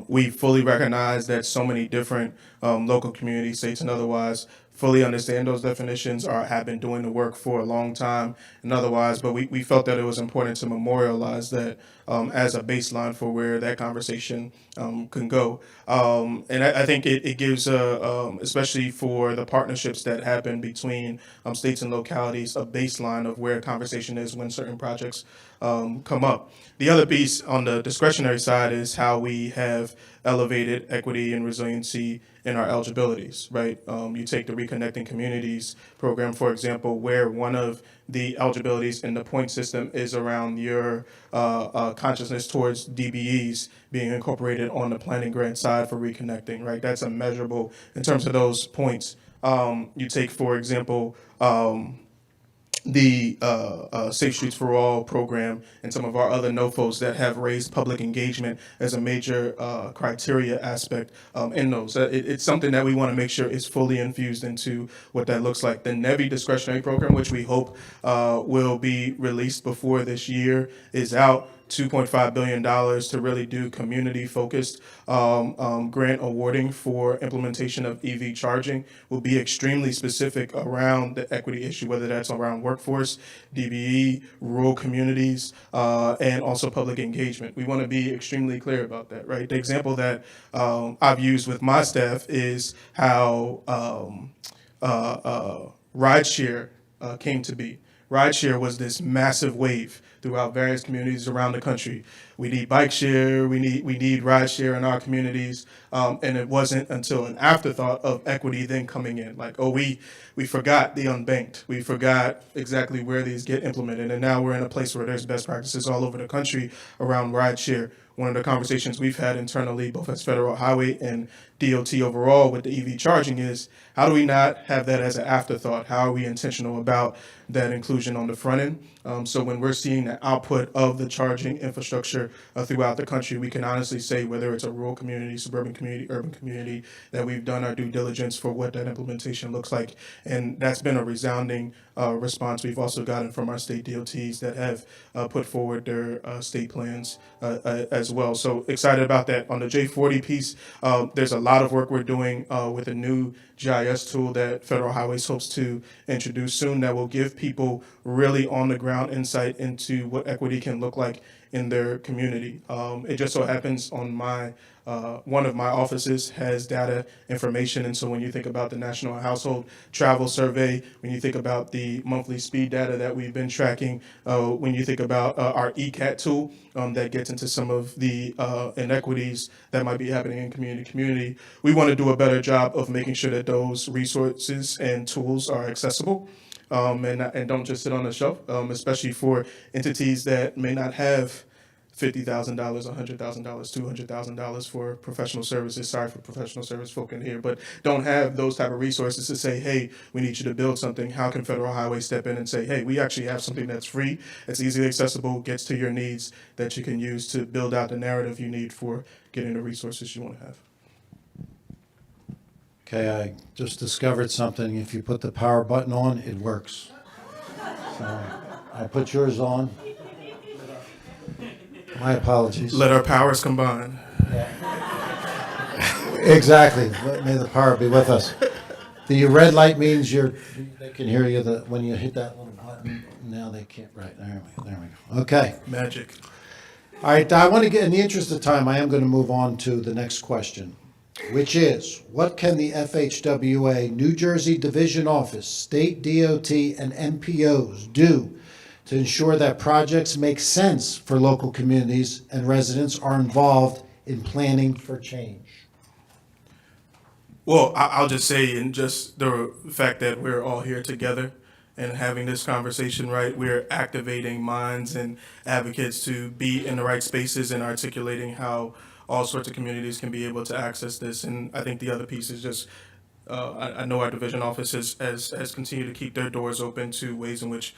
We fully recognize that so many different local communities, states and otherwise, fully understand those definitions or have been doing the work for a long time and otherwise, but we felt that it was important to memorialize that as a baseline for where that conversation can go. And I think it gives, especially for the partnerships that happen between states and localities, a baseline of where conversation is when certain projects come up. The other piece on the discretionary side is how we have elevated equity and resiliency in our eligibilities, right? You take the Reconnecting Communities program, for example, where one of the eligibilities in the point system is around your consciousness towards DBEs being incorporated on the planning grant side for reconnecting, right? That's a measurable in terms of those points. You take, for example, the Safe Streets for All program and some of our other NOFOs that have raised public engagement as a major criteria aspect in those. It's something that we want to make sure is fully infused into what that looks like. The NEVI discretionary program, which we hope will be released before this year, is out. $2.5 billion to really do community-focused grant awarding for implementation of EV charging. Will be extremely specific around the equity issue, whether that's around workforce, DBE, rural communities, and also public engagement. We want to be extremely clear about that, right? The example that I've used with my staff is how rideshare came to be. Rideshare was this massive wave throughout various communities around the country. We need bike share, we need ride share in our communities, and it wasn't until an afterthought of equity then coming in. Like, oh, we forgot the unbanked, we forgot exactly where these get implemented, and now we're in a place where there's best practices all over the country around ride share. One of the conversations we've had internally, both as Federal Highway and DOT overall with the EV charging is, how do we not have that as an afterthought? How are we intentional about that inclusion on the front end? So when we're seeing the output of the charging infrastructure throughout the country, we can honestly say whether it's a rural community, suburban community, urban community, that we've done our due diligence for what that implementation looks like. And that's been a resounding response we've also gotten from our state DOTs that have put forward their state plans as well. So excited about that. On the J40 piece, there's a lot of work we're doing with a new GIS tool that Federal Highways hopes to introduce soon that will give people really on the ground insight into what equity can look like in their community. It just so happens on one of my offices has data information, and so when you think about the National Household Travel Survey, when you think about the monthly speed data that we've been tracking, when you think about our ECAT tool that gets into some of the inequities that might be happening in community, we want to do a better job of making sure that those resources and tools are accessible. And don't just sit on the shelf, especially for entities that may not have $50,000, $100,000, $200,000 for professional services. Sorry for professional service folk in here, but don't have those type of resources to say, hey, we need you to build something. How can Federal Highway step in and say, hey, we actually have something that's free, that's easily accessible, gets to your needs, that you can use to build out the narrative you need for getting the resources you want to have. Okay, I just discovered something. If you put the power button on, it works. So I put yours on. My apologies. Let our powers combine. Exactly. May the power be with us. The red light means they can hear you when you hit that little button. Now they can't. Right, there we go. Okay. Magic. All right, I want to get, in the interest of time, I am going to move on to the next question, which is, what can the FHWA New Jersey Division Office, State DOT, and MPOs do to ensure that projects make sense for local communities and residents are involved in planning for change? Well, I'll just say, in just the fact that we're all here together and having this conversation, right, we're activating minds and advocates to be in the right spaces and articulating how all sorts of communities can be able to access this. And I think the other piece is just, I know our division office has continued to keep their doors open to ways in which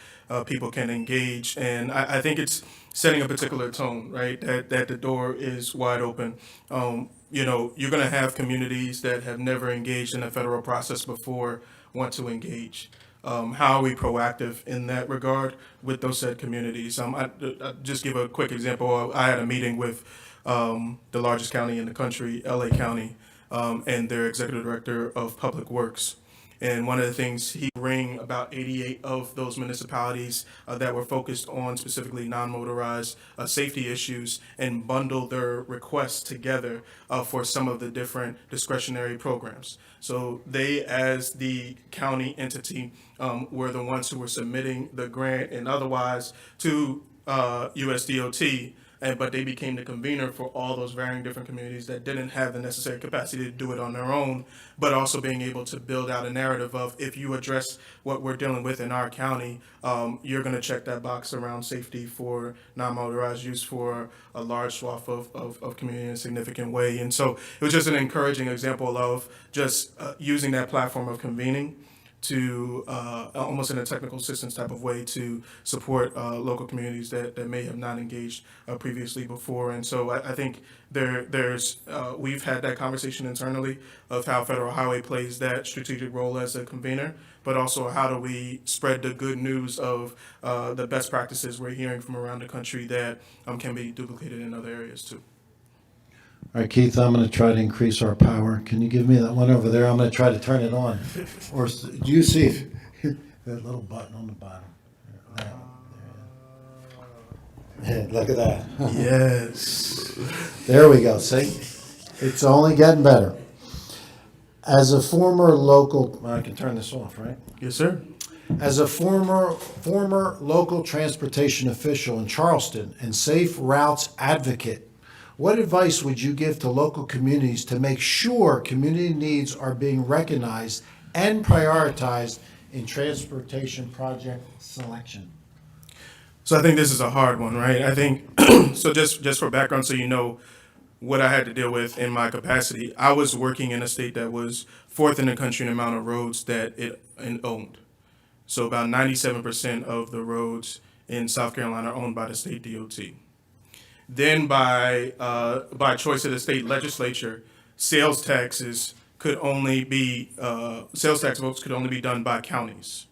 people can engage. And I think it's setting a particular tone, right, that the door is wide open. You're going to have communities that have never engaged in a federal process before want to engage. How are we proactive in that regard with those said communities? I just give a quick example. I had a meeting with the largest county in the country, LA County, and their executive director of public works. And one of the things he bring about 88 of those municipalities that were focused on specifically non-motorized safety issues and bundle their requests together for some of the different discretionary programs. So they, as the county entity, were the ones who were submitting the grant and otherwise to USDOT. But they became the convener for all those varying different communities that didn't have the necessary capacity to do it on their own, but also being able to build out a narrative of, if you address what we're dealing with in our county, you're going to check that box around safety for non-motorized use for a large swath of community in a significant way. And so it was just an encouraging example of just using that platform of convening to almost in a technical assistance type of way to support local communities that may have not engaged previously before. And so I think there's we've had that conversation internally of how Federal Highway plays that strategic role as a convener, but also how do we spread the good news of the best practices we're hearing from around the country that can be duplicated in other areas too. All right, Keith, I'm going to try to increase our power. Can you give me that one over there? I'm going to try to turn it on. Or do you see that little button on the bottom? There. Look at that. Yes. There we go. See? It's only getting better. As a former local, I can turn this off, right? Yes, sir. As a former local transportation official in Charleston and safe routes advocate, what advice would you give to local communities to make sure community needs are being recognized and prioritized in transportation project selection? So I think this is a hard one, right? I think, so just for background, so you know what I had to deal with in my capacity, I was working in a state that was fourth in the country in the amount of roads that it owned. So about 97% of the roads in South Carolina are owned by the state DOT. Then by choice of the state legislature, sales tax votes could only be done by counties.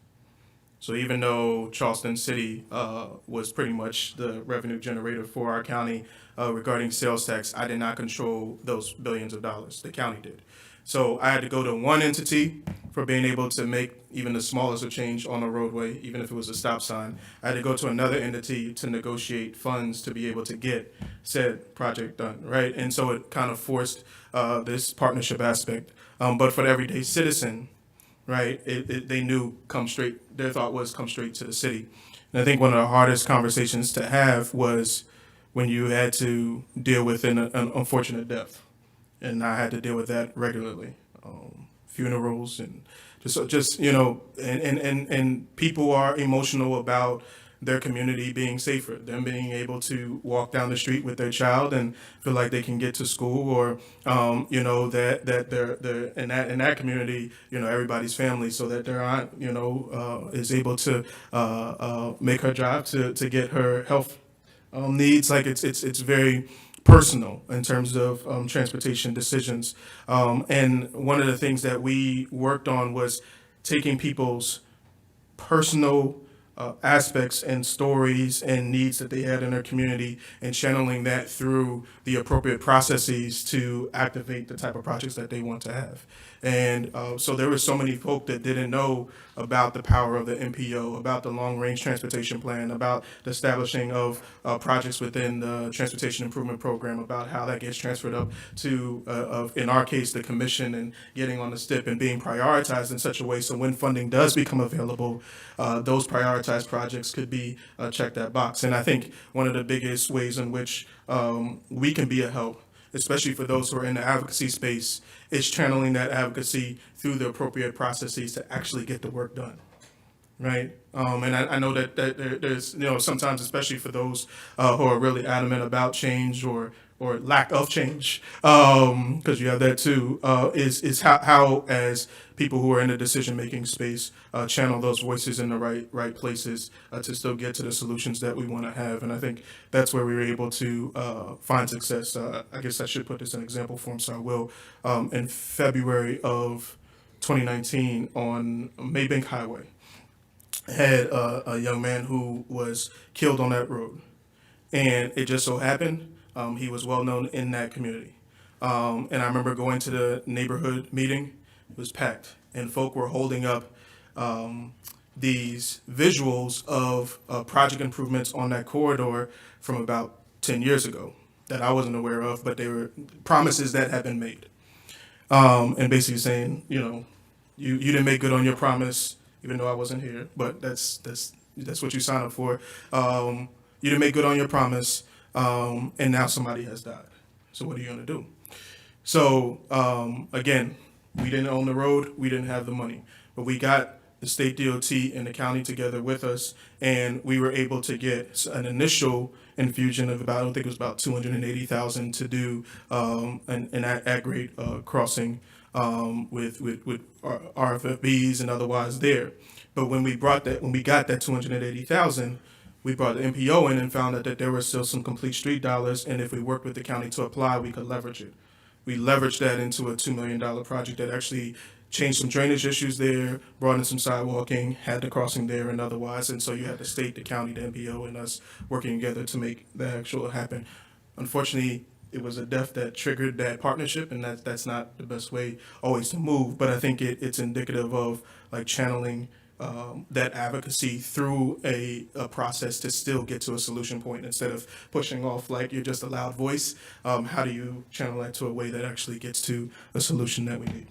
So even though Charleston City was pretty much the revenue generator for our county regarding sales tax, I did not control those billions of dollars. The county did. So I had to go to one entity for being able to make even the smallest of change on a roadway, even if it was a stop sign. I had to go to another entity to negotiate funds to be able to get said project done, right? And so it kind of forced this partnership aspect. But for the everyday citizen, right, they knew their thought was come straight to the city. And I think one of the hardest conversations to have was when you had to deal with an unfortunate death. And I had to deal with that regularly. Funerals and just and people are emotional about their community being safer, them being able to walk down the street with their child and feel like they can get to school, or that they're in that community, everybody's family, so that their aunt is able to make her drive to get her health needs. Like it's very personal in terms of transportation decisions. And one of the things that we worked on was taking people's personal aspects and stories and needs that they had in their community and channeling that through the appropriate processes to activate the type of projects that they want to have. And so there were so many folk that didn't know about the power of the MPO, about the long-range transportation plan, about the establishing of projects within the transportation improvement program, about how that gets transferred up to, in our case, the commission, and getting on the STIP and being prioritized in such a way so when funding does become available, those prioritized projects could be checked that box. And I think one of the biggest ways in which we can be a help, especially for those who are in the advocacy space, is channeling that advocacy through the appropriate processes to actually get the work done, right? And I know that there's, sometimes, especially for those who are really adamant about change or lack of change, because you have that too, is how as people who are in the decision-making space channel those voices in the right places to still get to the solutions that we want to have. And I think that's where we were able to find success. I guess I should put this in example form, so I will. In February of 2019 on Maybank Highway, had a young man who was killed on that road. And it just so happened he was well known in that community. And I remember going to the neighborhood meeting. It was packed, and folk were holding up these visuals of project improvements on that corridor from about 10 years ago that I wasn't aware of, but they were promises that had been made. And basically saying, you didn't make good on your promise, even though I wasn't here, but that's what you signed up for. You didn't make good on your promise, and now somebody has died. So what are you going to do? So again, we didn't own the road, we didn't have the money, but we got the state DOT and the county together with us, and we were able to get an initial infusion of about, I think it was about $280,000 to do an at-grade crossing with RFFBs and otherwise there. But when we got that $280,000, we brought the MPO in and found out that there were still some complete street dollars, and if we worked with the county to apply, we could leverage it. We leveraged that into a $2 million project that actually changed some drainage issues there, brought in some sidewalking, had the crossing there and otherwise. And so you had the state, the county, the MPO, and us working together to make that actual happen. Unfortunately, it was a death that triggered that partnership, and that's not the best way always to move. But I think it's indicative of like channeling that advocacy through a process to still get to a solution point instead of pushing off like you're just a loud voice. How do you channel that to a way that actually gets to a solution that we need?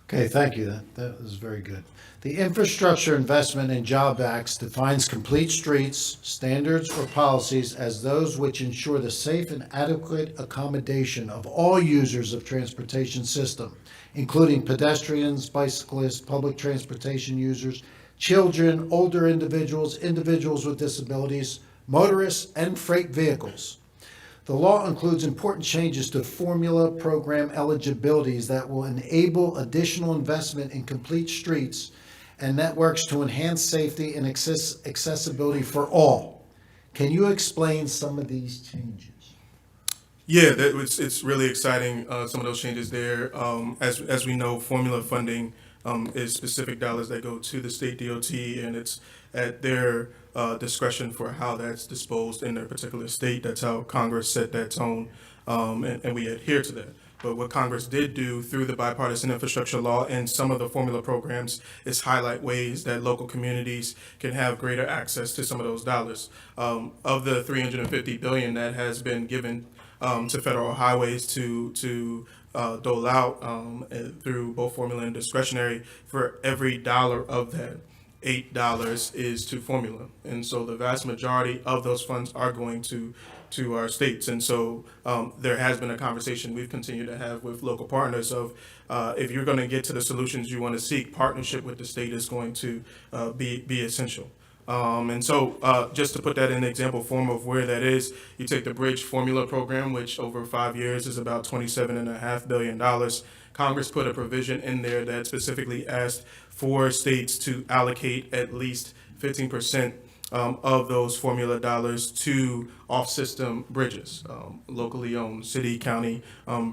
Okay, thank you. That was very good. The Infrastructure Investment and Job Act defines complete streets, standards, or policies as those which ensure the safe and adequate accommodation of all users of transportation system, including pedestrians, bicyclists, public transportation users, children, older individuals, individuals with disabilities, motorists, and freight vehicles. The law includes important changes to formula program eligibilities that will enable additional investment in complete streets and networks to enhance safety and accessibility for all. Can you explain some of these changes? Yeah, it's really exciting, some of those changes there. As we know, formula funding is specific dollars that go to the state DOT, and it's at their discretion for how that's disposed in their particular state. That's how Congress set that tone, and we adhere to that. But what Congress did do through the bipartisan infrastructure law and some of the formula programs is highlight ways that local communities can have greater access to some of those dollars. Of the $350 billion that has been given to federal highways to dole out through both formula and discretionary, for every dollar of that, $8 is to formula. And so the vast majority of those funds are going to our states. And so there has been a conversation we've continued to have with local partners of if you're going to get to the solutions you want to seek, partnership with the state is going to be essential. And so just to put that in example form of where that is, you take the Bridge Formula Program, which over 5 years is about $27.5 billion. Congress put a provision in there that specifically asked for states to allocate at least 15% of those formula dollars to off-system bridges, locally owned city, county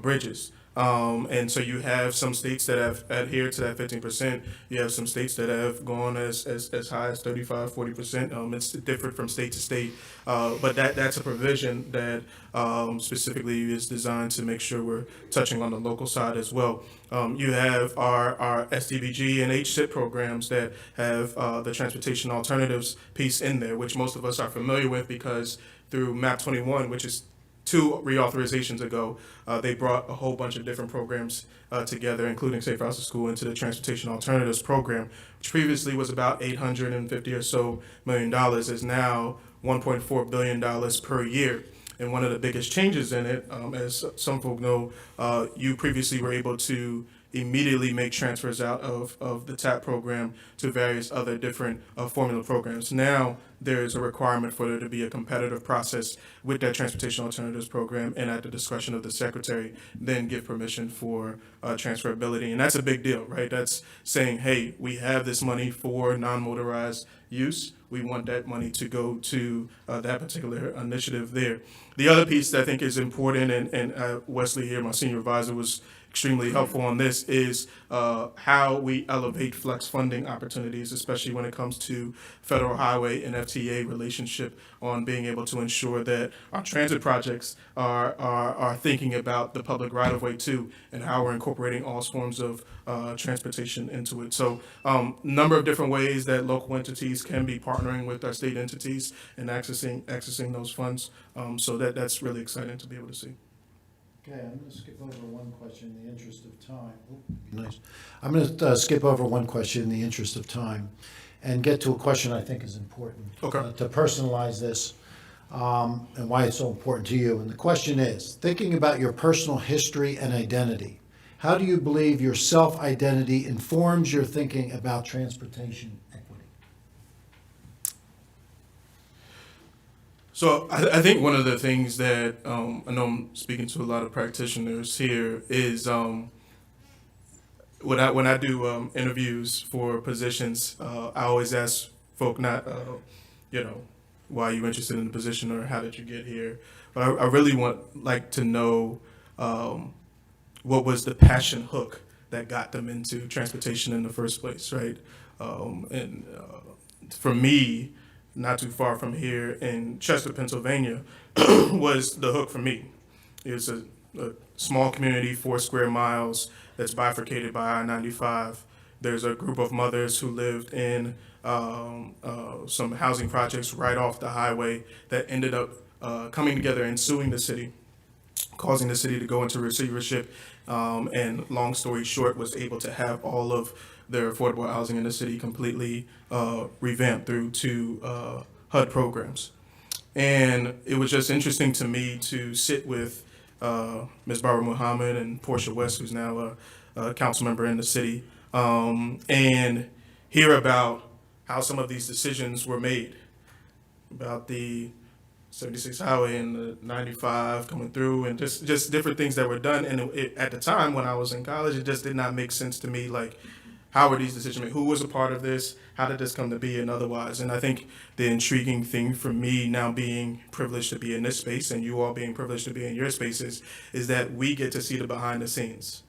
bridges. And so you have some states that have adhered to that 15%. You have some states that have gone as high as 35, 40%. It's different from state to state. But that's a provision that specifically is designed to make sure we're touching on the local side as well. You have our SDBG and HSIP programs that have the transportation alternatives piece in there, which most of us are familiar with because through MAP 21, which is 2 reauthorizations ago, they brought a whole bunch of different programs together, including Safe Routes to School, into the Transportation Alternatives Program, which previously was about $850 or so million, is now $1.4 billion per year. And one of the biggest changes in it, as some folk know, you previously were able to immediately make transfers out of the TAP program to various other different formula programs. Now there is a requirement for there to be a competitive process with that Transportation Alternatives Program, and at the discretion of the secretary, then give permission for transferability. And that's a big deal, right? That's saying, hey, we have this money for non-motorized use. We want that money to go to that particular initiative there. The other piece that I think is important, and Wesley here, my senior advisor, was extremely helpful on this, is how we elevate flex funding opportunities, especially when it comes to federal highway and FTA relationship, on being able to ensure that our transit projects are thinking about the public right-of-way too, and how we're incorporating all forms of transportation into it. So number of different ways that local entities can be partnering with our state entities and accessing those funds. So that's really exciting to be able to see. Okay, I'm going to skip over one question in the interest of time. Nice. I'm going to skip over one question in the interest of time and get to a question I think is important. Okay. To personalize this and why it's so important to you. And the question is, thinking about your personal history and identity, how do you believe your self-identity informs your thinking about transportation equity? So I think one of the things that I know I'm speaking to a lot of practitioners here is when I do interviews for positions, I always ask folk not why are you interested in the position or how did you get here, but I really like to know what was the passion hook that got them into transportation in the first place, right? And for me, not too far from here in Chester, Pennsylvania, was the hook for me. It was a small community, 4 square miles, that's bifurcated by I-95. There's a group of mothers who lived in some housing projects right off the highway that ended up coming together and suing the city, causing the city to go into receivership, and long story short, was able to have all of their affordable housing in the city completely revamped through 2 HUD programs. And it was just interesting to me to sit with Ms. Barbara Muhammad and Portia West, who's now a council member in the city, and hear about how some of these decisions were made about the 76 highway and the 95 coming through, and just different things that were done. And at the time when I was in college, it just did not make sense to me, like, how were these decisions made? Who was a part of this? How did this come to be, and otherwise? And I think the intriguing thing for me, now being privileged to be in this space and you all being privileged to be in your spaces, is that we get to see the behind the scenes.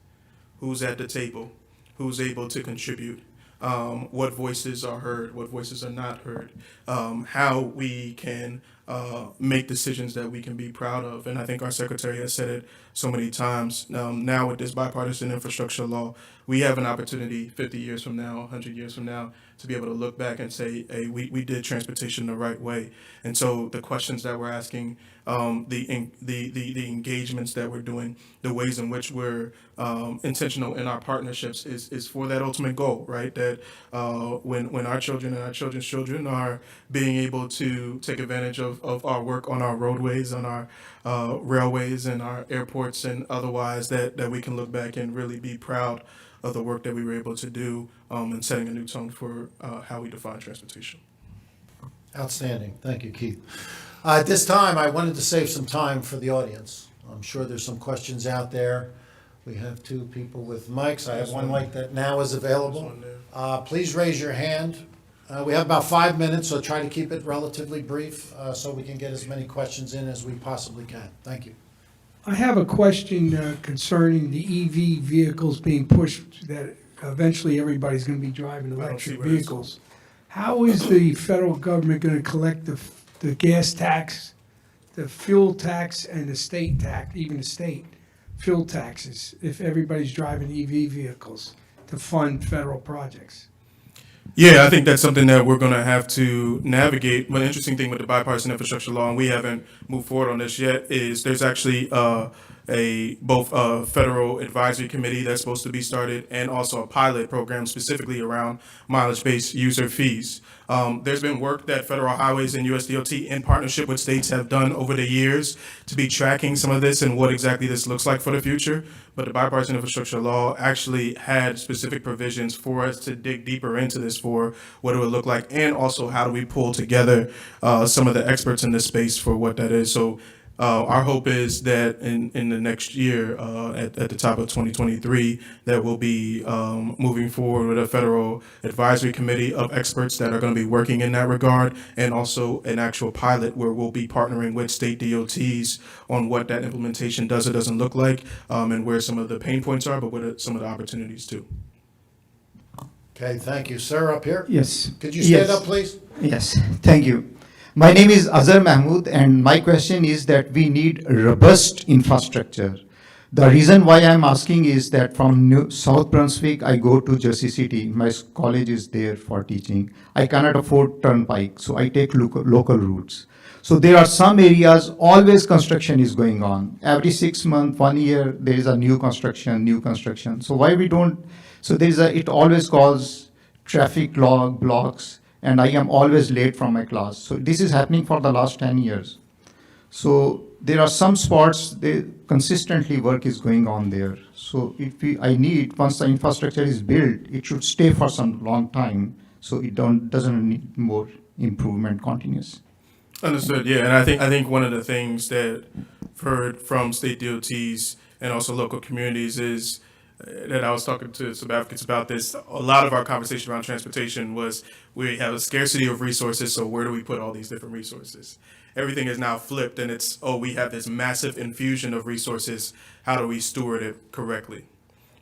Who's at the table? who's able to contribute, what voices are heard, what voices are not heard, how we can make decisions that we can be proud of. And I think our secretary has said it so many times. Now with this bipartisan infrastructure law, we have an opportunity 50 years from now, 100 years from now, to be able to look back and say, hey, we did transportation the right way. And so the questions that we're asking, the engagements that we're doing, the ways in which we're intentional in our partnerships is for that ultimate goal, right? That when our children and our children's children are being able to take advantage of our work on our roadways, on our railways and our airports and otherwise, that we can look back and really be proud of the work that we were able to do and setting a new tone for how we define transportation. Outstanding. Thank you, Keith. At this time, I wanted to save some time for the audience. I'm sure there's some questions out there. We have two people with mics. I have one mic that now is available. Please raise your hand. We have about 5 minutes, so try to keep it relatively brief so we can get as many questions in as we possibly can. Thank you. I have a question concerning the EV vehicles being pushed, that eventually everybody's going to be driving electric vehicles. How is the federal government going to collect the gas tax, the fuel tax, and the state tax, even the state fuel taxes, if everybody's driving EV vehicles to fund federal projects? Yeah, I think that's something that we're going to have to navigate. One interesting thing with the bipartisan infrastructure law, and we haven't moved forward on this yet, is there's actually both a federal advisory committee that's supposed to be started and also a pilot program specifically around mileage-based user fees. There's been work that Federal Highways and USDOT in partnership with states have done over the years to be tracking some of this and what exactly this looks like for the future. But the bipartisan infrastructure law actually had specific provisions for us to dig deeper into this for what it would look like, and also how do we pull together some of the experts in this space for what that is. So our hope is that in the next year, at the top of 2023, that we'll be moving forward with a federal advisory committee of experts that are going to be working in that regard, and also an actual pilot where we'll be partnering with state DOTs on what that implementation does or doesn't look like, and where some of the pain points are, but what some of the opportunities too. Okay, thank you. Sir, up here? Yes. Could you stand Yes. up, please? Yes, thank you. My name is Azhar Mahmood, and my question is that we need robust infrastructure. The reason why I'm asking is that from South Brunswick, I go to Jersey City. My college is there for teaching. I cannot afford turnpike, so I take local routes. So there are some areas, always construction is going on. Every 6 months, 1 year, there is a new construction. So why we don't, so it always causes traffic blocks, and I am always late from my class. So this is happening for the last 10 years. So there are some spots, consistently work is going on there. So once the infrastructure is built, it should stay for some long time, so it doesn't need more improvement continuous. Understood. Yeah, and I think one of the things that I've heard from state DOTs and also local communities is that I was talking to some advocates about this. A lot of our conversation around transportation was we have a scarcity of resources, so where do we put all these different resources? Everything is now flipped, and it's, we have this massive infusion of resources. How do we steward it correctly?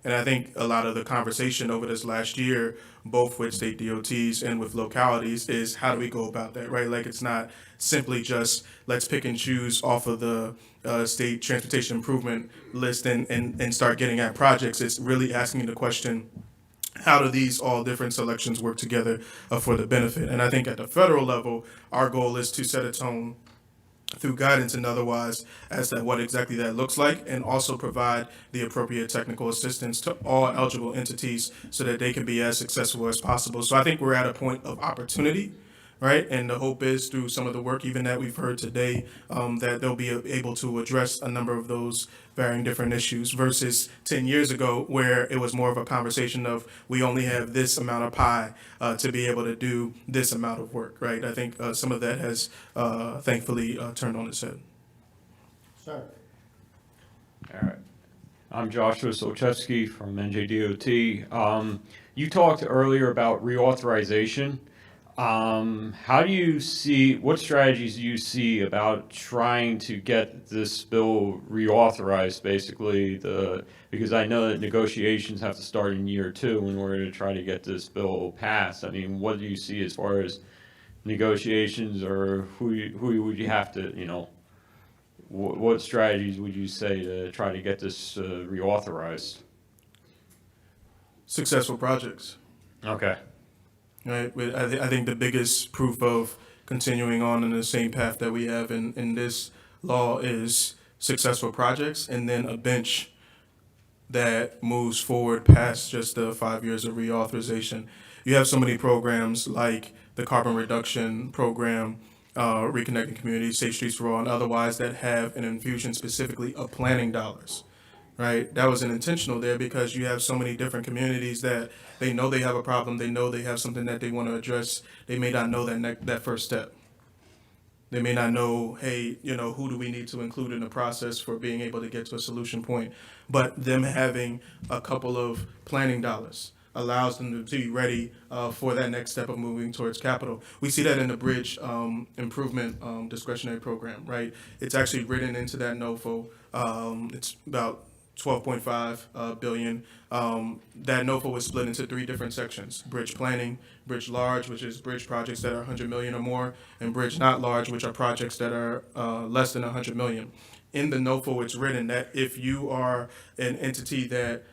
And I think a lot of the conversation over this last year, both with state DOTs and with localities, is how do we go about that, right? Like, it's not simply just let's pick and choose off of the state transportation improvement list and start getting at projects. It's really asking the question, how do these all different selections work together for the benefit? And I think at the federal level, our goal is to set a tone through guidance and otherwise as to what exactly that looks like, and also provide the appropriate technical assistance to all eligible entities so that they can be as successful as possible. So I think we're at a point of opportunity, right? And the hope is through some of the work even that we've heard today, that they'll be able to address a number of those varying different issues versus 10 years ago where it was more of a conversation of we only have this amount of pie to be able to do this amount of work, right? I think some of that has thankfully turned on its head. Sir. All right. I'm Joshua Solchewski from NJDOT. You talked earlier about reauthorization. How do you see, what strategies do you see about trying to get this bill reauthorized, basically, because I know that negotiations have to start in year 2 in order to try to get this bill passed. I mean, what do you see as far as negotiations, or who would you have to, what strategies would you say to try to get this reauthorized? Successful projects. Okay. Right. I think the biggest proof of continuing on in the same path that we have in this law is successful projects, and then a bench that moves forward past just the 5 years of reauthorization. You have so many programs like the carbon reduction program, Reconnecting Communities, Safe Streets for All, and otherwise that have an infusion specifically of planning dollars. Right, that was an intentional there because you have so many different communities that they know they have a problem, they know they have something that they want to address. They may not know that first step. They may not know, hey, who do we need to include in the process for being able to get to a solution point. But them having a couple of planning dollars allows them to be ready for that next step of moving towards capital. We see that in the bridge improvement discretionary program, right? It's actually written into that NOFO. It's about 12.5 billion. That NOFO was split into 3 different sections: bridge planning, bridge large, which is bridge projects that are 100 million or more, and bridge not large, which are projects that are less than 100 million. In the NOFO, it's written that if you are an entity that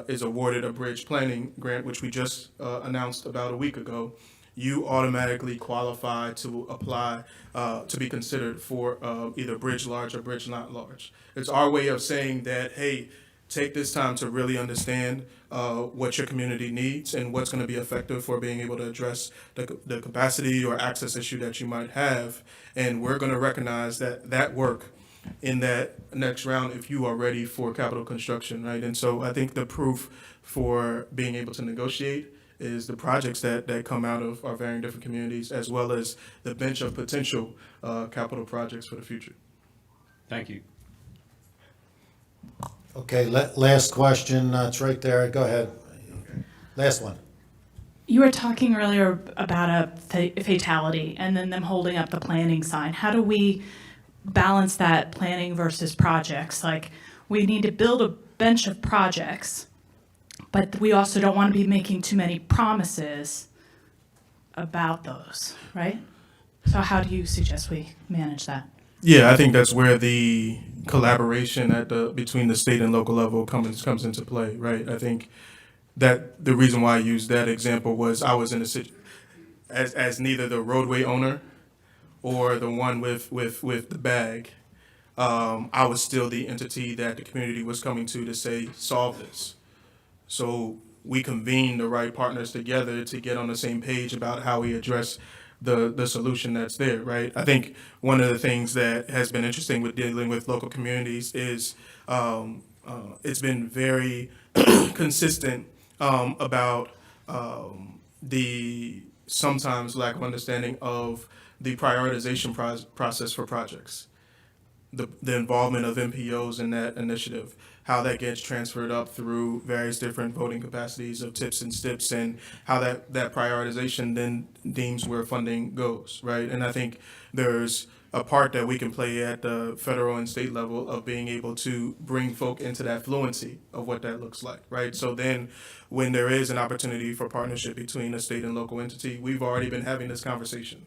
is awarded a bridge planning grant, which we just announced about a week ago, you automatically qualify to apply to be considered for either bridge large or bridge not large. It's our way of saying that, hey, take this time to really understand what your community needs and what's going to be effective for being able to address the capacity or access issue that you might have. And we're going to recognize that work in that next round if you are ready for capital construction, right? And so I think the proof for being able to negotiate is the projects that come out of our varying different communities, as well as the bench of potential capital projects for the future. Thank you. Okay, last question. It's right there. Go ahead. Last one. You were talking earlier about a fatality and then them holding up the planning sign. How do we balance that planning versus projects? Like, we need to build a bench of projects, but we also don't want to be making too many promises about those, right? So how do you suggest we manage that? Yeah, I think that's where the collaboration between the state and local level comes into play, right? I think that the reason why I used that example was I was in a situation as neither the roadway owner or the one with the bag. I was still the entity that the community was coming to say, solve this. So we convened the right partners together to get on the same page about how we address the solution that's there, right? I think one of the things that has been interesting with dealing with local communities is it's been very consistent about the sometimes lack of understanding of the prioritization process for projects, the involvement of MPOs in that initiative, how that gets transferred up through various different voting capacities of TIPs and STIPs, and how that prioritization then deems where funding goes, right? And I think there's a part that we can play at the federal and state level of being able to bring folk into that fluency of what that looks like, right? So then when there is an opportunity for partnership between a state and local entity, we've already been having this conversation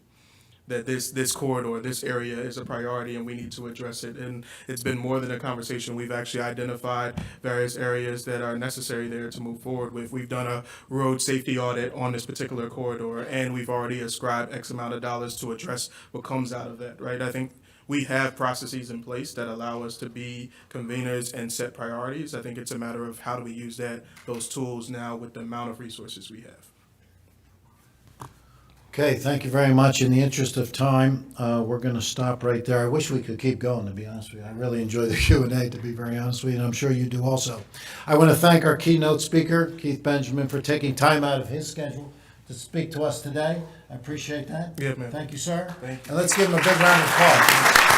that this corridor, this area is a priority and we need to address it. And it's been more than a conversation. We've actually identified various areas that are necessary there to move forward with. We've done a road safety audit on this particular corridor, and we've already ascribed X amount of dollars to address what comes out of that, right? I think we have processes in place that allow us to be conveners and set priorities. I think it's a matter of how do we use those tools now with the amount of resources we have. Okay, thank you very much. In the interest of time, we're going to stop right there. I wish we could keep going, to be honest with you. I really enjoy the Q&A, to be very honest with you, and I'm sure you do also. I want to thank our keynote speaker, Keith Benjamin, for taking time out of his schedule to speak to us today. I appreciate that. Yeah, man. Thank you, sir. Thank you. And let's give him a big round of applause.